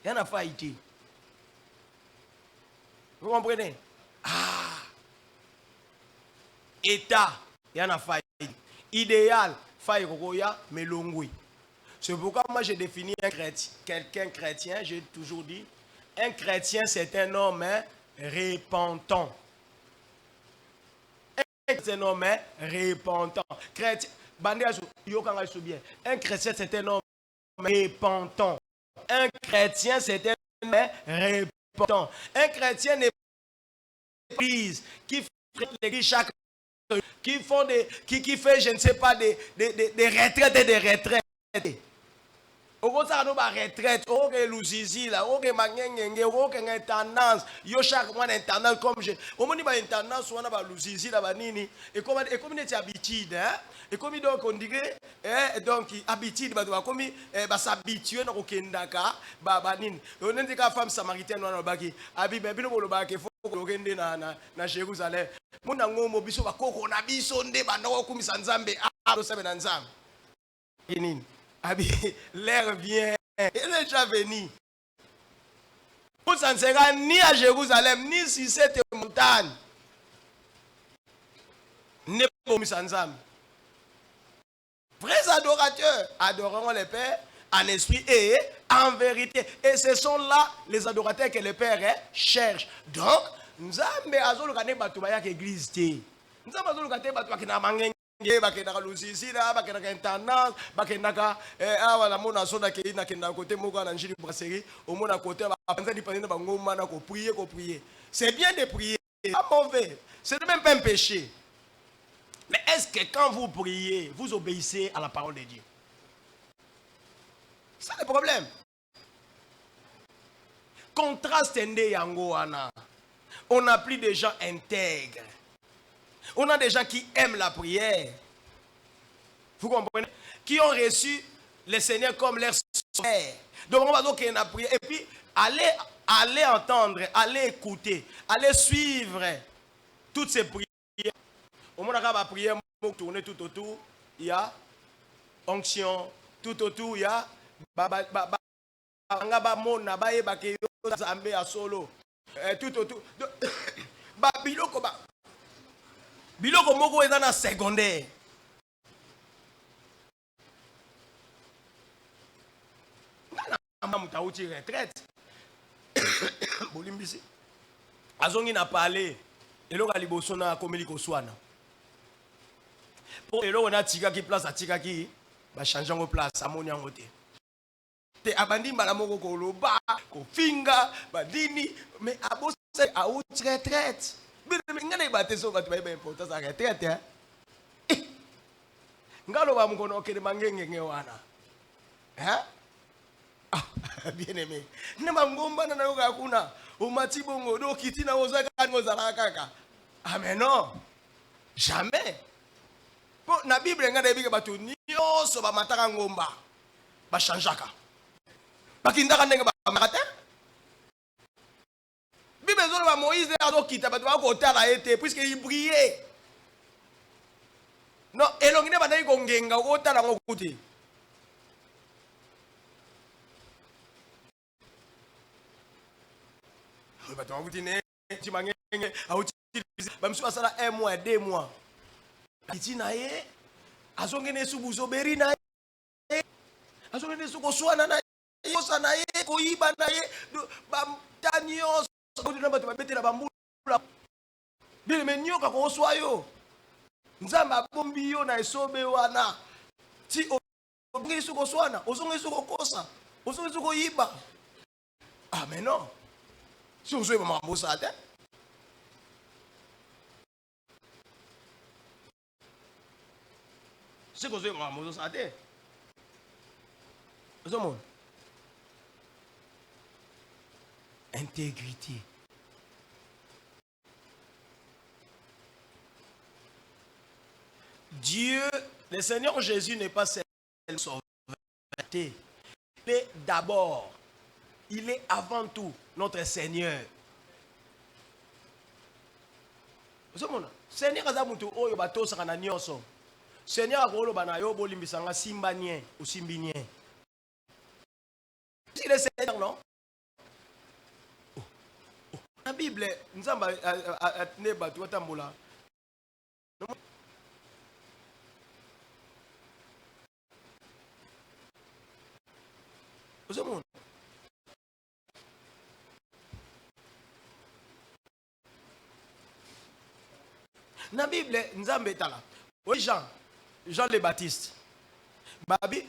Il y en a faillité. Vous comprenez? Ah! État, il y en a faillité. Idéal, faille kokoya, melongui. C'est pourquoi moi j'ai défini un chrétien, quelqu'un chrétien, j'ai toujours dit, un chrétien c'est un homme repentant. C'est un homme repentant. Chrétien, un chrétien c'est un homme repentant. Un chrétien c'est un homme repentant. Un chrétien n'est pas l'église qui fait l'église chaque qui font qui fait, je ne sais pas, des retraites et des retraites. Au ça nous ba retraite, au que l'ouzizi là, au que mangenge, au que intendance, yo chaque mois intendance comme je. Au moins ba intendance on a ba l'ouzizi là ba nini et comme une habitude hein. Et comme donc on dirait donc habitude ba doit comme ba s'habituer na kokendaka ba nini. On dit que femme samaritaine on ba ki abi be bino lo ba ke faut kokende na Jérusalem. Mona ngomo biso ba koko na biso nde ba ndoko kumisa nzambe a do sabe na nzambe. Nini? L'air vient, il est déjà venu. Vous ne sera ni à Jérusalem, ni sur cette montagne. Ne pas ensemble. Vrais adorateurs adoreront le Père en esprit et en vérité. Et ce sont là les adorateurs que le Père cherche. Donc, nous avons besoin de l'église. Nous avons besoin de bakendaka lusisi na bakendaka intendance bakendaka awa na mona soda ke ina kenda côté moko na njili brasserie au mona côté banza di pande bangoma na ko prier. C'est bien de prier, pas mauvais. C'est même pas un péché. Mais est-ce que quand vous priez, vous obéissez à la parole de Dieu? C'est le problème. Contraste ende yango wana. On n'a plus de gens intègres. On a des gens qui aiment la prière. Vous comprenez? Qui ont reçu le Seigneur comme leur sauveur. Donc on va donc qu'il y a prière. Et puis, allez entendre, allez écouter, allez suivre toutes ces prières. Au moment où on va prier, on va tourner tout autour. Il y a onction. Tout autour, il y a tout autour. Biloko moko est dans la secondaire. Nana mutauti retraite. Bolimbisi. Azongi na parler. Eloko liboso na komeli koswana. Pour eloko na tika ki place a tika ki ba changer ngo place amoni yango te. Te abandi mbala moko ko loba, ko finga, badini, mais abose a outi retraite. Ngane bateso ka tuba importance a retraite hein. Ngalo ba mkono okele mangenge wana. Hein? Ah, bien aimé. Ne mangomba na yoga hakuna. Umati bongo do kitina ozaka ngozala kaka. Ah mais non. Jamais. Pour na Bible ngade bika batu nyonso ba mataka ngomba. Ba changeaka. Ba kindaka ndenge ba makata. Bible zolo ba Moïse azo kita batu ba ko tala ete puisque il priait. Non, elongi ne bana ikongenga ko tala ngokuti. Batu ngutine timangenge auti ba msu asala 1 mois 2 mois. Kitina ye azongene subuzo beri na ye azongene suko swana na ye yosa na ye ko iba na ye ba tanyo so na batu betela bambula bile menyoka ko swayo nzamba bombi yo na esobe wana ti ongi suko swana ozongi suko kosa ozongi suko iba. Ah mais non, si on joue maman ça hein. C'est que je vais me dire. Intégrité. Dieu, le Seigneur Jésus n'est pas seulement sauveur. Il est d'abord, il est avant tout notre Seigneur. Seigneur azamutu oyo bato sakana nyonso. Seigneur akolo bana yo bolimbisanga simbanien ou simbinien. C'est le Seigneur non? La Bible nzamba ne batu watambola. Ozomona. Na Bible nzambe tala. Oui Jean le Baptiste. Babi,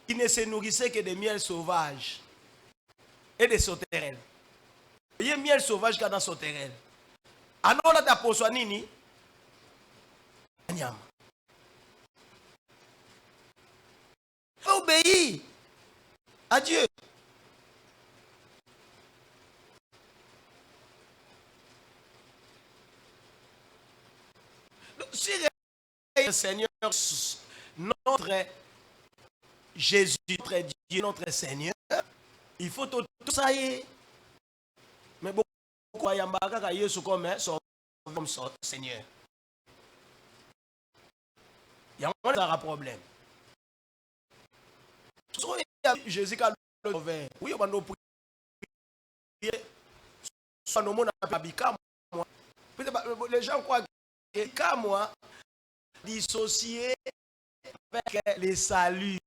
il ne se nourrissait que de miel sauvage et de sauterelles. Il y a miel sauvage dans sauterelles. Alors là, t'as nini? nyama. Obéis à Dieu. Si le Seigneur, notre Jésus, notre Dieu, notre Seigneur, il faut tout ça y est. Mais beaucoup de Jésus comme Seigneur. Il y a un problème. Jésus a le sauveur. Oui, on va prier. Les gens croient que quand moi, dissocié avec les saluts.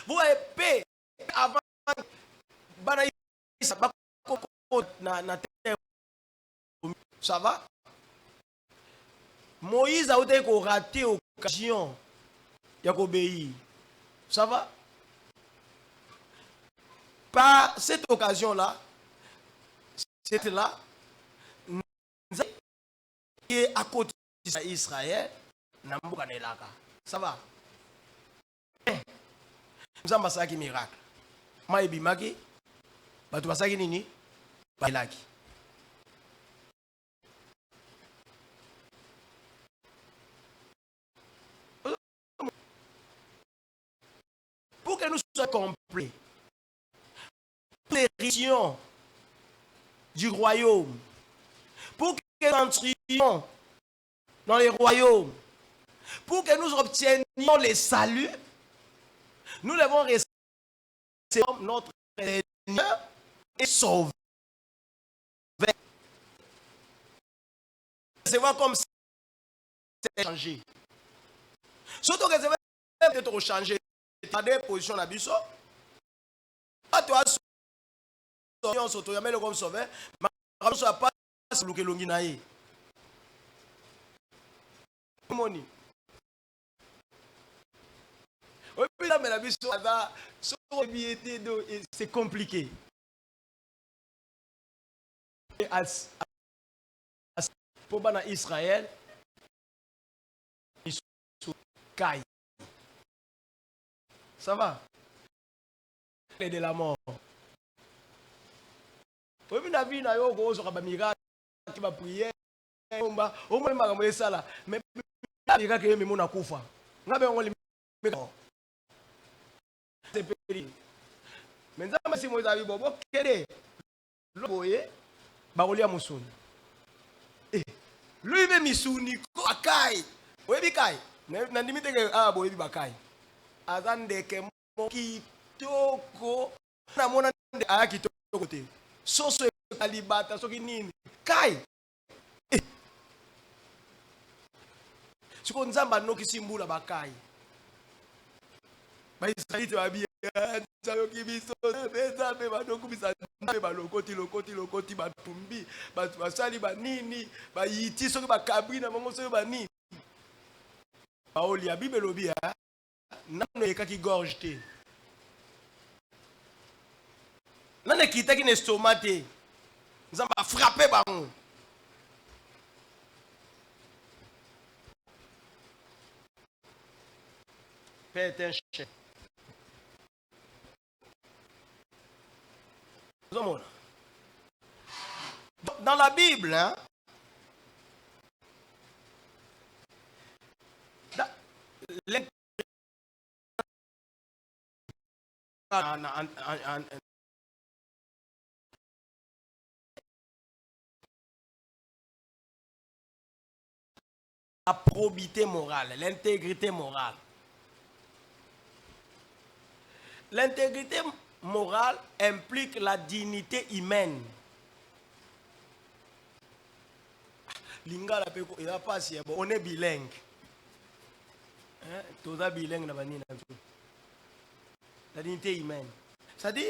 Vous avez payé avant ça va? Moïse a été raté l'occasion d'obéir. Ça va? Par cette occasion-là, c'était là, qui est à côté d'Israël, ça va? Nous avons un miracle. Maïbi Maki, Batubasaki Nini, Bailaki. Pour que nous soyons complets, les régions du royaume, pour que nous entrions dans les royaumes, pour que nous obtenions les saluts, nous devons rester notre Seigneur et sauver. C'est voir comme c'est changé. Surtout que c'est peut-être changé. Tu as des positions à biso. Tu as sauvé, tu as mis le comme sauvé. Mais tu n'as pas le longi naïe. Moni. C'est compliqué. Pour Israël, ils sont cailles. Ça va? Et de la mort. Au milieu de la vie, il y a un miracle qui va prier. Au moins, il y a ça. Mais il y a un miracle qui est koufa. C'est péri. Maintenant, si vous avez dit, quel est le boye? Barolia Moussoun. Lui-même, Missouni, Akai. Oui, Bikai. Nandimite que ah boy Bikai. Azande ke mokitoko. Na mona de a kitoko te. Soso alibata soki nini. Kai. Siko nzamba noki simbula bakai. Ba Israelite babi nzayo kibiso beza be banoko bisa be lokoti batumbi batu basali banini ba yiti soki bakabri na mongo soki banini. Paoli a Bible lobi a nano ekaki gorge te. Nane kitaki ne stomac te. Nzamba frappé bango. Père est un chef. Dans la Bible, hein, la probité morale, l'intégrité morale. L'intégrité morale implique la dignité humaine. Lingala peko il a pas si bon, on est bilingue. Hein, tous les bilingues na bani na tout. La dignité humaine. Ça dit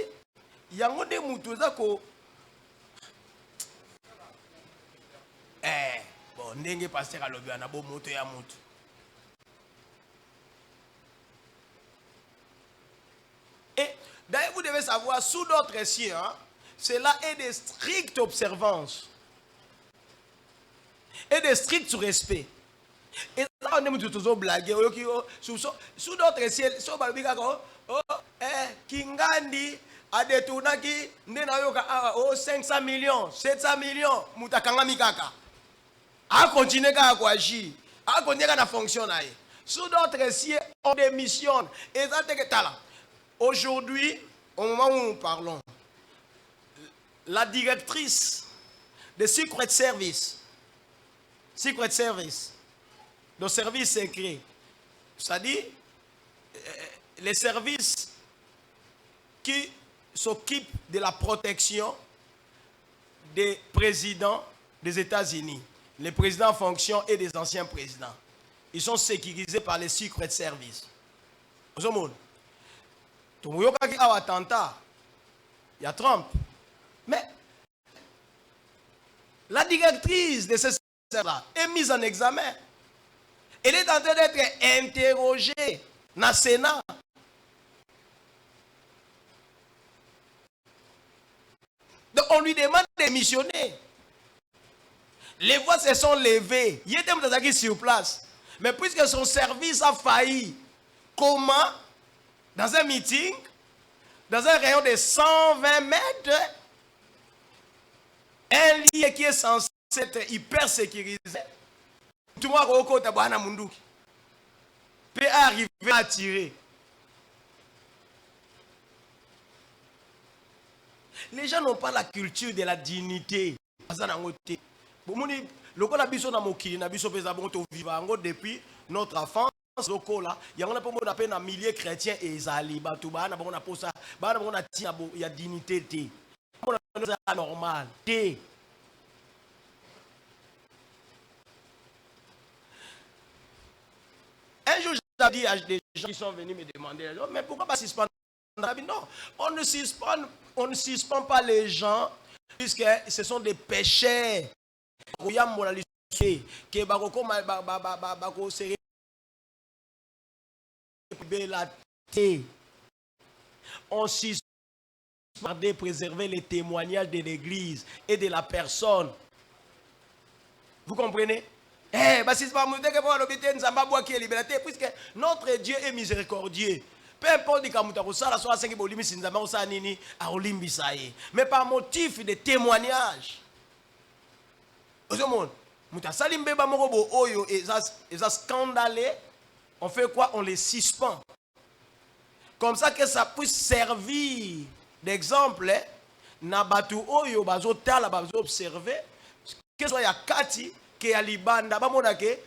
yango de mutu zako bon ndenge pasteur alobi na bo moto ya mutu. savoir, sous d'autres cieux, hein, cela est de strictes observances et de strict respect. Et là, on est toujours blagué. Sous d'autres cieux, Kingandi a détourné 500 millions, 700 millions, Moutakanga Mikaka. A continué à agir, a continué à fonctionner. Sous d'autres cieux, on démissionne. Et ça, c'est que là. Aujourd'hui, au moment où nous parlons, la directrice de Secret Service, le service secret, c'est-à-dire les services qui s'occupent de la protection des présidents des États-Unis, les présidents en fonction et des anciens présidents. Ils sont sécurisés par les Secret Service. Vous savez, il y a un attentat, il y a Trump. Mais la directrice de ce service-là est mise en examen. Elle est en train d'être interrogée dans le Sénat. Donc on lui demande de démissionner. Les voix se sont levées. Il était sur place. Mais puisque son service a failli, comment, dans un meeting, dans un rayon de 120 mètres, un lieu qui est censé être hyper sécurisé, tout le monde peut arriver à tirer. Les gens n'ont pas la culture de la dignité. Depuis notre enfance, il y a un millier chrétien et Zali. Il y a dignité. C'est normal. Un jour, j'ai dit à des gens qui sont venus me demander, mais pourquoi pas suspendre? Non, on ne suspend pas les gens puisque ce sont des pécheurs. On suspend de préserver les témoignages de l'Église et de la personne. Vous comprenez? Puisque notre Dieu est miséricordieux. Peu importe mais par motif de témoignage. Scandalé, on fait quoi? On les suspend. Comme ça que ça puisse servir d'exemple. Nabatu oyo bazo tala bazo observer que soit ya kati que ya libanda bamona ke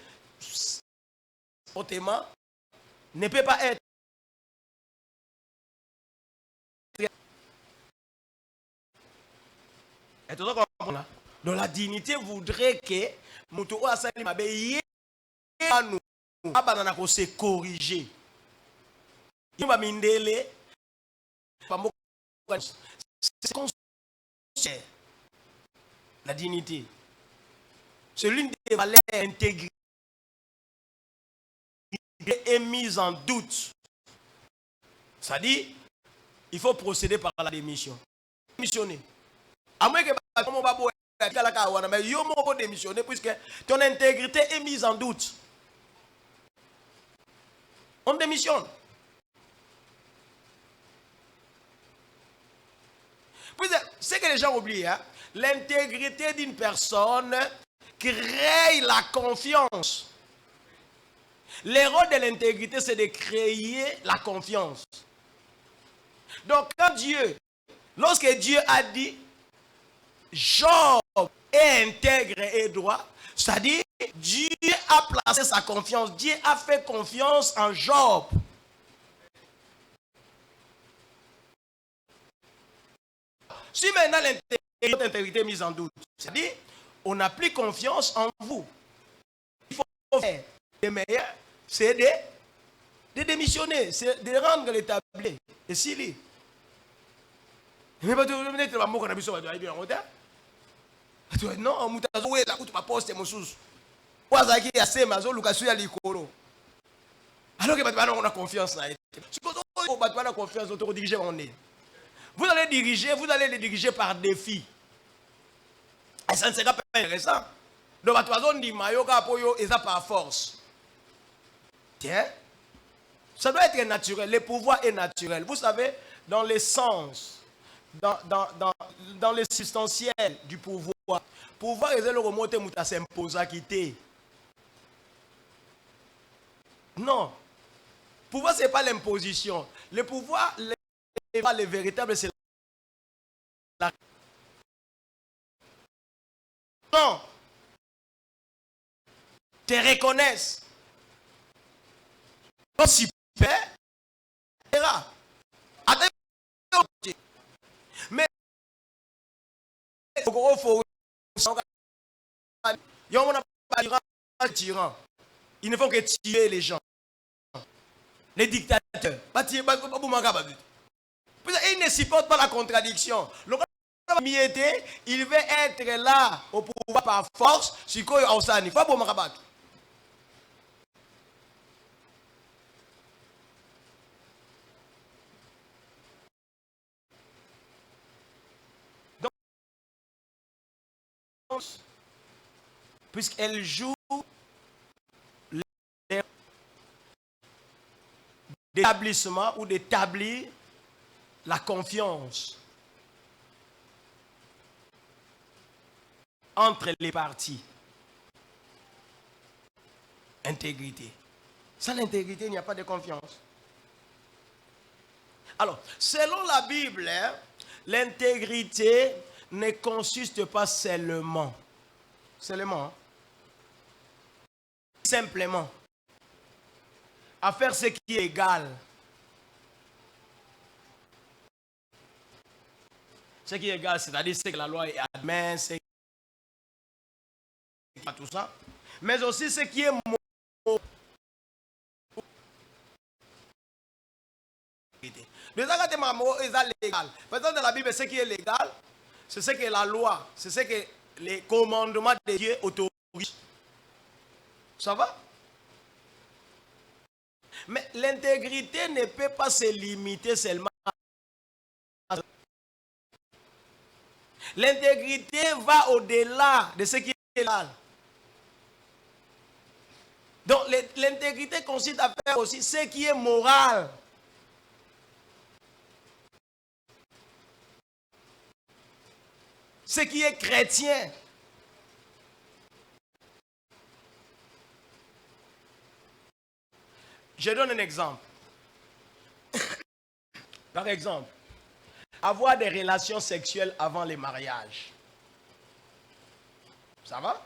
ne peut pas être donc la dignité voudrait que mutu o asali mabe ye anu abana ko se corriger yimba mindele la dignité. C'est l'une des valeurs intégrées est mise en doute. C'est-à-dire, il faut procéder par la démission. Démissionner. À moins que démissionner puisque ton intégrité est mise en doute. On démissionne. Ce que les gens oublient, hein, l'intégrité d'une personne crée la confiance. Le rôle de l'intégrité, c'est de créer la confiance. Donc, lorsque Dieu a dit, Job est intègre et droit, c'est-à-dire, Dieu a placé sa confiance, Dieu a fait confiance en Job. Si maintenant l'intégrité est mise en doute, c'est-à-dire, on n'a plus confiance en vous. Il faut faire le meilleur, c'est de démissionner, c'est de rendre l'établi. Et s'il est. Mais pas de mettre la mot qu'on a vu sur la vie en retard. Non, mutazo we la kutu poste mususu. Waza ki ya sema zo lukasu ya likolo. Alors que batwana on a confiance na été. Si on a confiance on te diriger on est. vous allez les diriger par défi. Et ça ne sera pas intéressant. Donc, à toi, on dit, mayoka apoyo, et ça par force. Tiens, ça doit être naturel. Le pouvoir est naturel. Vous savez, dans l'essence, dans le substantiel du pouvoir, pouvoir est le remonter mouta s'imposer à quitter. Non. Pouvoir, ce n'est pas l'imposition. Le pouvoir, le véritable, c'est la... Non. Te reconnaissent. Quand super, mais ils ne font que tirer les gens. Les dictateurs. Ils ne supportent pas la contradiction. Il veut être là au pouvoir par force. Puisqu'elle joue d'établissement ou d'établir la confiance entre les parties. Intégrité. Sans l'intégrité, il n'y a pas de confiance. Alors, selon la Bible, l'intégrité ne consiste pas seulement, simplement, à faire ce qui est égal. Ce qui est égal, c'est-à-dire ce que la loi admet, c'est tout ça. Mais aussi ce qui est légal. Par exemple, dans la Bible, ce qui est légal, c'est ce que la loi, c'est ce que les commandements de Dieu autorisent. Ça va? Mais l'intégrité ne peut pas se limiter seulement à... L'intégrité va au-delà de ce qui est légal. Donc l'intégrité consiste à faire aussi ce qui est moral. Ce qui est chrétien. Je donne un exemple. Par exemple, avoir des relations sexuelles avant les mariages. Ça va?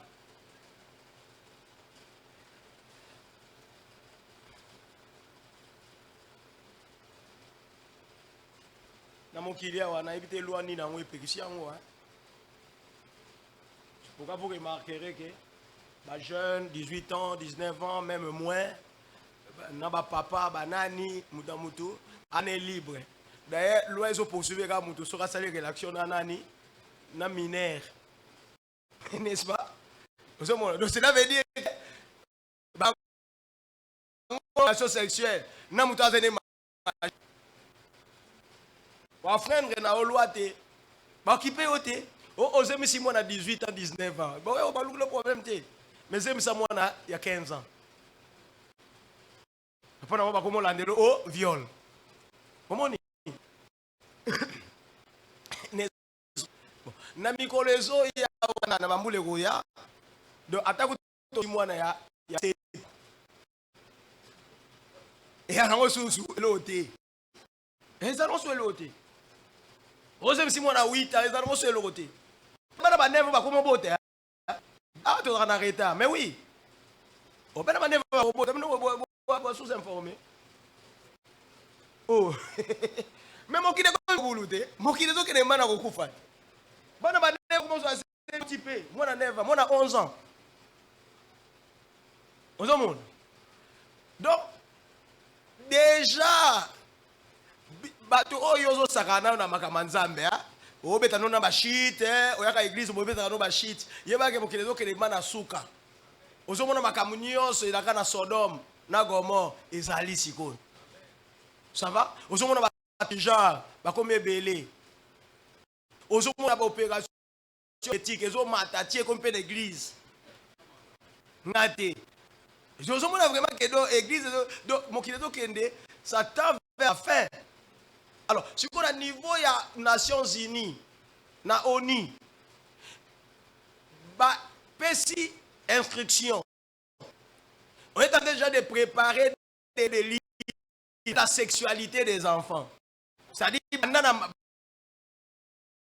Pourquoi vous remarquerez que les jeunes, 18 ans, 19 ans, même moins, Naba papa, banani, mudamutu, année libre. D'ailleurs, l'oiseau poursuivre quand mutu sera salé réaction nani, na mineur. N'est-ce pas? Donc cela veut dire que relation sexuelle, na mutu azene mariage. Wa frère na oloate, ba occupé ote. Oh, j'ai mis si moi à 18 ans, 19 ans. Bon, on va le problème té. Mais j'ai mis ça moi il y a 15 ans. Après, on va comment l'année au viol. Comment on dit? Nami kolezo ya na mambule goya. Donc attaque to moi na ya et alors sous l'auté. Et ça non sur l'auté. Ose si moi na 8 ans, ça non sur l'auté. Bana ba never ba comment boter. Ah tu en retard. Mais oui. On bana ba never ba boter, mais sous-informé. Oh. Mais mon qui est boulouté, mon qui est zo qui est mana kokufa. Bana ba never comment ça c'est un petit peu. Moi na never, moi na 11 ans. 11 ans. Donc déjà bato oyo zo sakana na makamanzambe ha. Obeta nona ba shit oyaka église obeta no ba shit. Yeba ke bokilezo ke mana suka. Ozomona makamunyo so ilaka na Sodome na Gomorrhe ezali sikoyo. Ça va? Ozomona ba genre ba comme belé. aux hommes opération éthique, aux hommes matatiers comme peu d'église. Nate. Je vous montre vraiment que dans l'église, mon kineto kende, ça tend vers la fin. Alors, si on a niveau, il y a Nations Unies, na ONU, bah, petit instruction. On est en train déjà de préparer des livres de la sexualité des enfants. C'est-à-dire,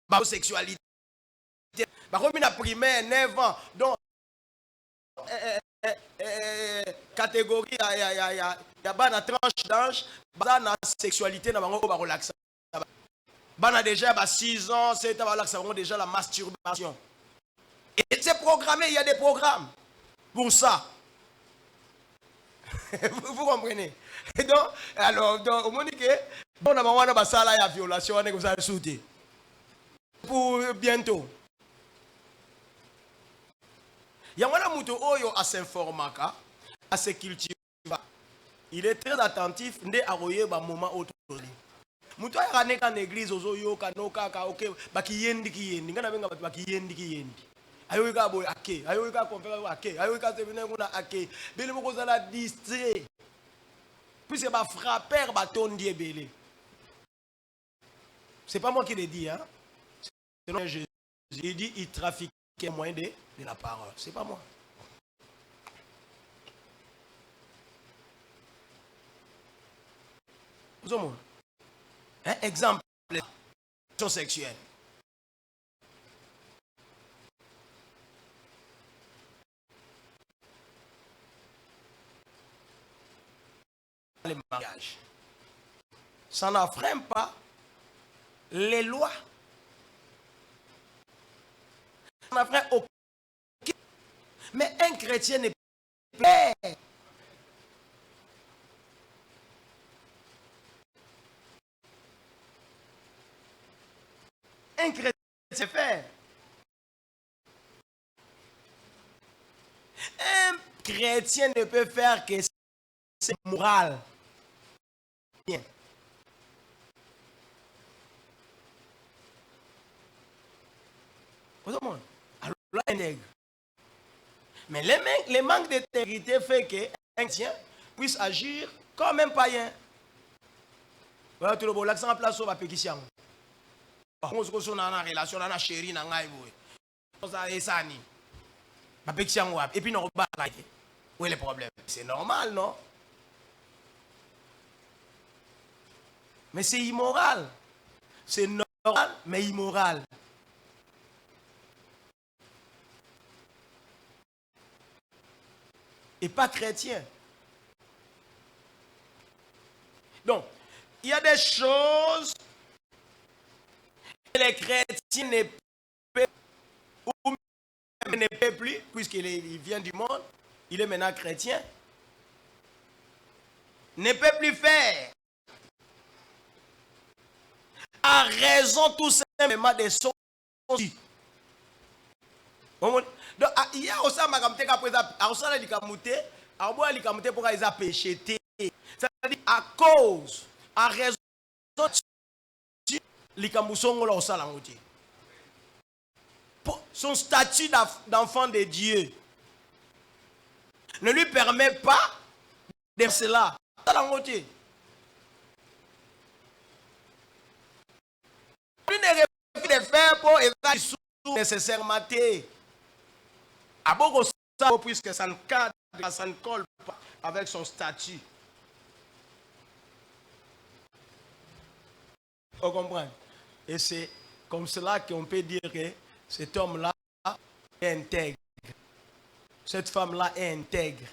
la sexualité. Comme une primaire, 9 ans. Donc, catégorie, il y a une tranche d'âge, la sexualité, il y a déjà 6 ans, c'est déjà la masturbation. Et c'est programmé, il y a des programmes pour ça. Vous comprenez? Et donc, alors, au Monique, on a une violation, on a sauté. Pour bientôt. Il y a un mouton à s'informer, à se cultiver. Il est très attentif, il a un moment autour de lui. Mouton a une église, il a un ayoka boy ake ayoka conférence ake ayoka séminaire kuna ake bele moko zala distrait puisque ba frapper ba tondi ebele. C'est pas moi qui le dis, hein, c'est non Jésus. Il dit il trafiquait moyen de la parole, c'est pas moi. Vous avez un exemple de sexuelle. Les mariages. Ça n'enfreint pas les lois. Ça n'enfreint aucun. Mais un chrétien n'est pas. Un chrétien c'est faire. Un chrétien ne peut faire que c'est moral. Bien. Alors là, mais les manques d'intégrité fait qu'un chrétien puisse agir comme un païen. Voilà tout le monde. L'accent en place sur la pétition. On se retrouve dans la relation, dans la chérie, dans la chérie. Et puis, nous où est le problème? C'est normal, non? Mais c'est immoral. C'est normal, mais immoral. Et pas chrétien. Donc, il y a des choses que les chrétiens ne peuvent ou ne peuvent plus, puisqu'il vient du monde, il est maintenant chrétien, ne peut plus faire. À raison tout simplement des choses. Donc, il y a aussi un magamte qu'après ça, il a pour qu'ils aient péché. C'est-à-dire à cause, à raison son statut d'enfant de Dieu ne lui permet pas de cela. Il ne refuse de faire pour évaluer nécessairement. À beaucoup de ça, puisque ça ne colle pas avec son statut. Vous comprenez? Et c'est comme cela qu'on peut dire que cet homme-là est intègre. Cette femme-là est intègre.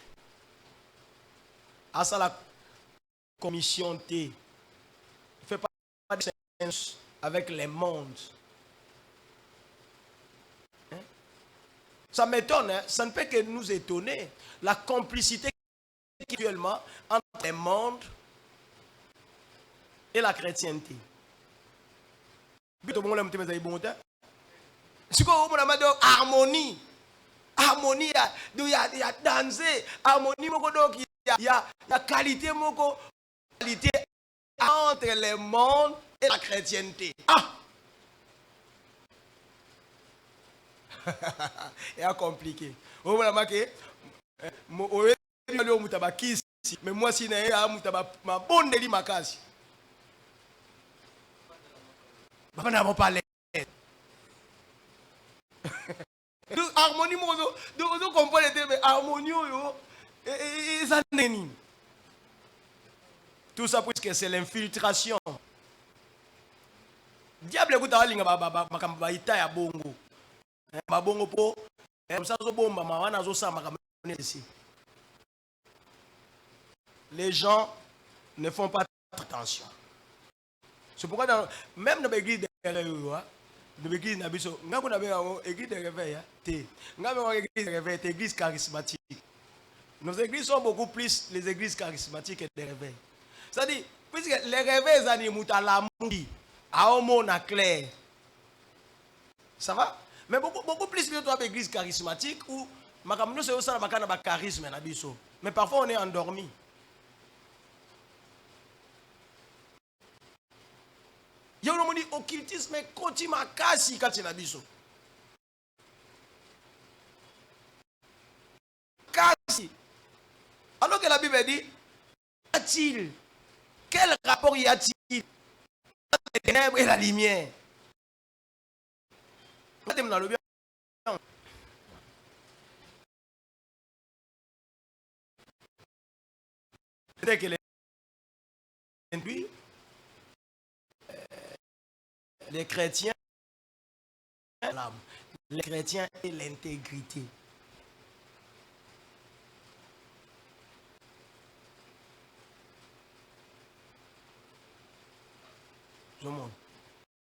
À ça, la commission T ne fait pas de sens avec les mondes. Hein? Ça m'étonne, hein? Ça ne peut que nous étonner. La complicité actuellement entre les mondes et la chrétienté. C'est quoi harmonie? Harmonie, il y a danser, harmonie, il y a qualité entre les mondes et la chrétienté. Ah! Et compliqué. Vous voyez, mais moi, si je suis ma bonne délit, ma case. On n'a pas l'air. Harmonie, vous comprenez, mais harmonie, et ça n'est. Tout ça parce que c'est l'infiltration. Diable écoute à linga ba ita ya bongo. Ba bongo po ça zo bomba ma wana zo sama comme ici. Les gens ne font pas attention. C'est pourquoi même dans l'église de l'église na biso ngako na benga église de réveil té. Ngako église de réveil, église charismatique. Nos églises sont beaucoup plus les églises charismatiques que des réveils. C'est-à-dire puisque les réveils zani mutalamudi aomona clair. Ça va? Mais beaucoup plus que toi l'église charismatique où makamno c'est aussi makana charisme na biso. Mais parfois on est endormi. Il y a un occultisme continue makasi kati na biso. Kasi. Alors que la Bible dit, a-t-il quel rapport y a-t-il entre les ténèbres et la lumière? Peut-être que les chrétiens, les chrétiens et l'intégrité.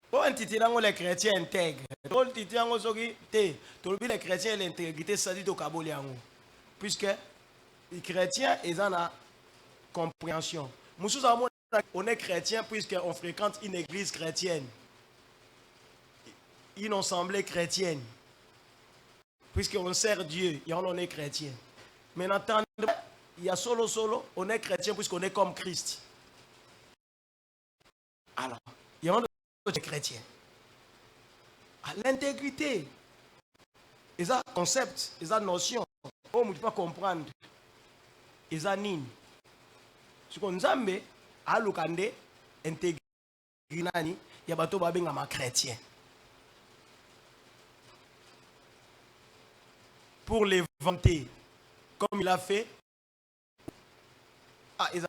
Pour un titre, les chrétiens intègres. Pour le titre, les chrétiens et l'intégrité, ça dit au Kaboliango. Puisque les chrétiens, ils ont la compréhension. Nous on est chrétiens puisqu'on fréquente une église chrétienne. Une assemblée chrétienne. Puisqu'on sert Dieu et on est chrétien. Mais maintenant, il y a solo, on est chrétien puisqu'on est comme Christ. Alors, il y a des chrétiens. À l'intégrité, ils ont concept, ils ont notion. Oh, je ne peux pas comprendre. Ils ont nini. Ce qu'on a dit, à l'okande, intégrité, il y a des chrétiens. Pour les vanter, comme il a fait. Ah, ils ont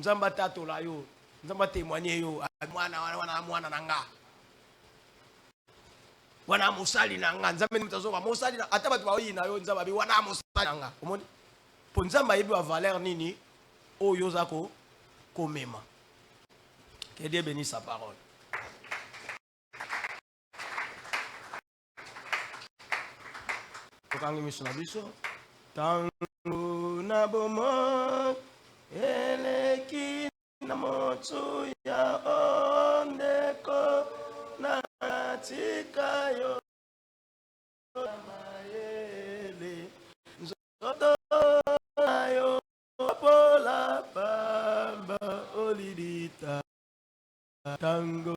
Nzamba tato la yo, nzamba témoigner yo, wana nanga. Wana musali nanga, nzamba mutazoka musali na ata batu baoyi na yo nzamba bi wana musali nanga. Omoni? Po nzamba yebi wa valeur nini o yozako komema. Que Dieu bénisse sa parole. Tokangi misuna biso. Tangu na bomo eleki na motu ya ondeko na tika yo mayele nzoto yo pola baba olidita tango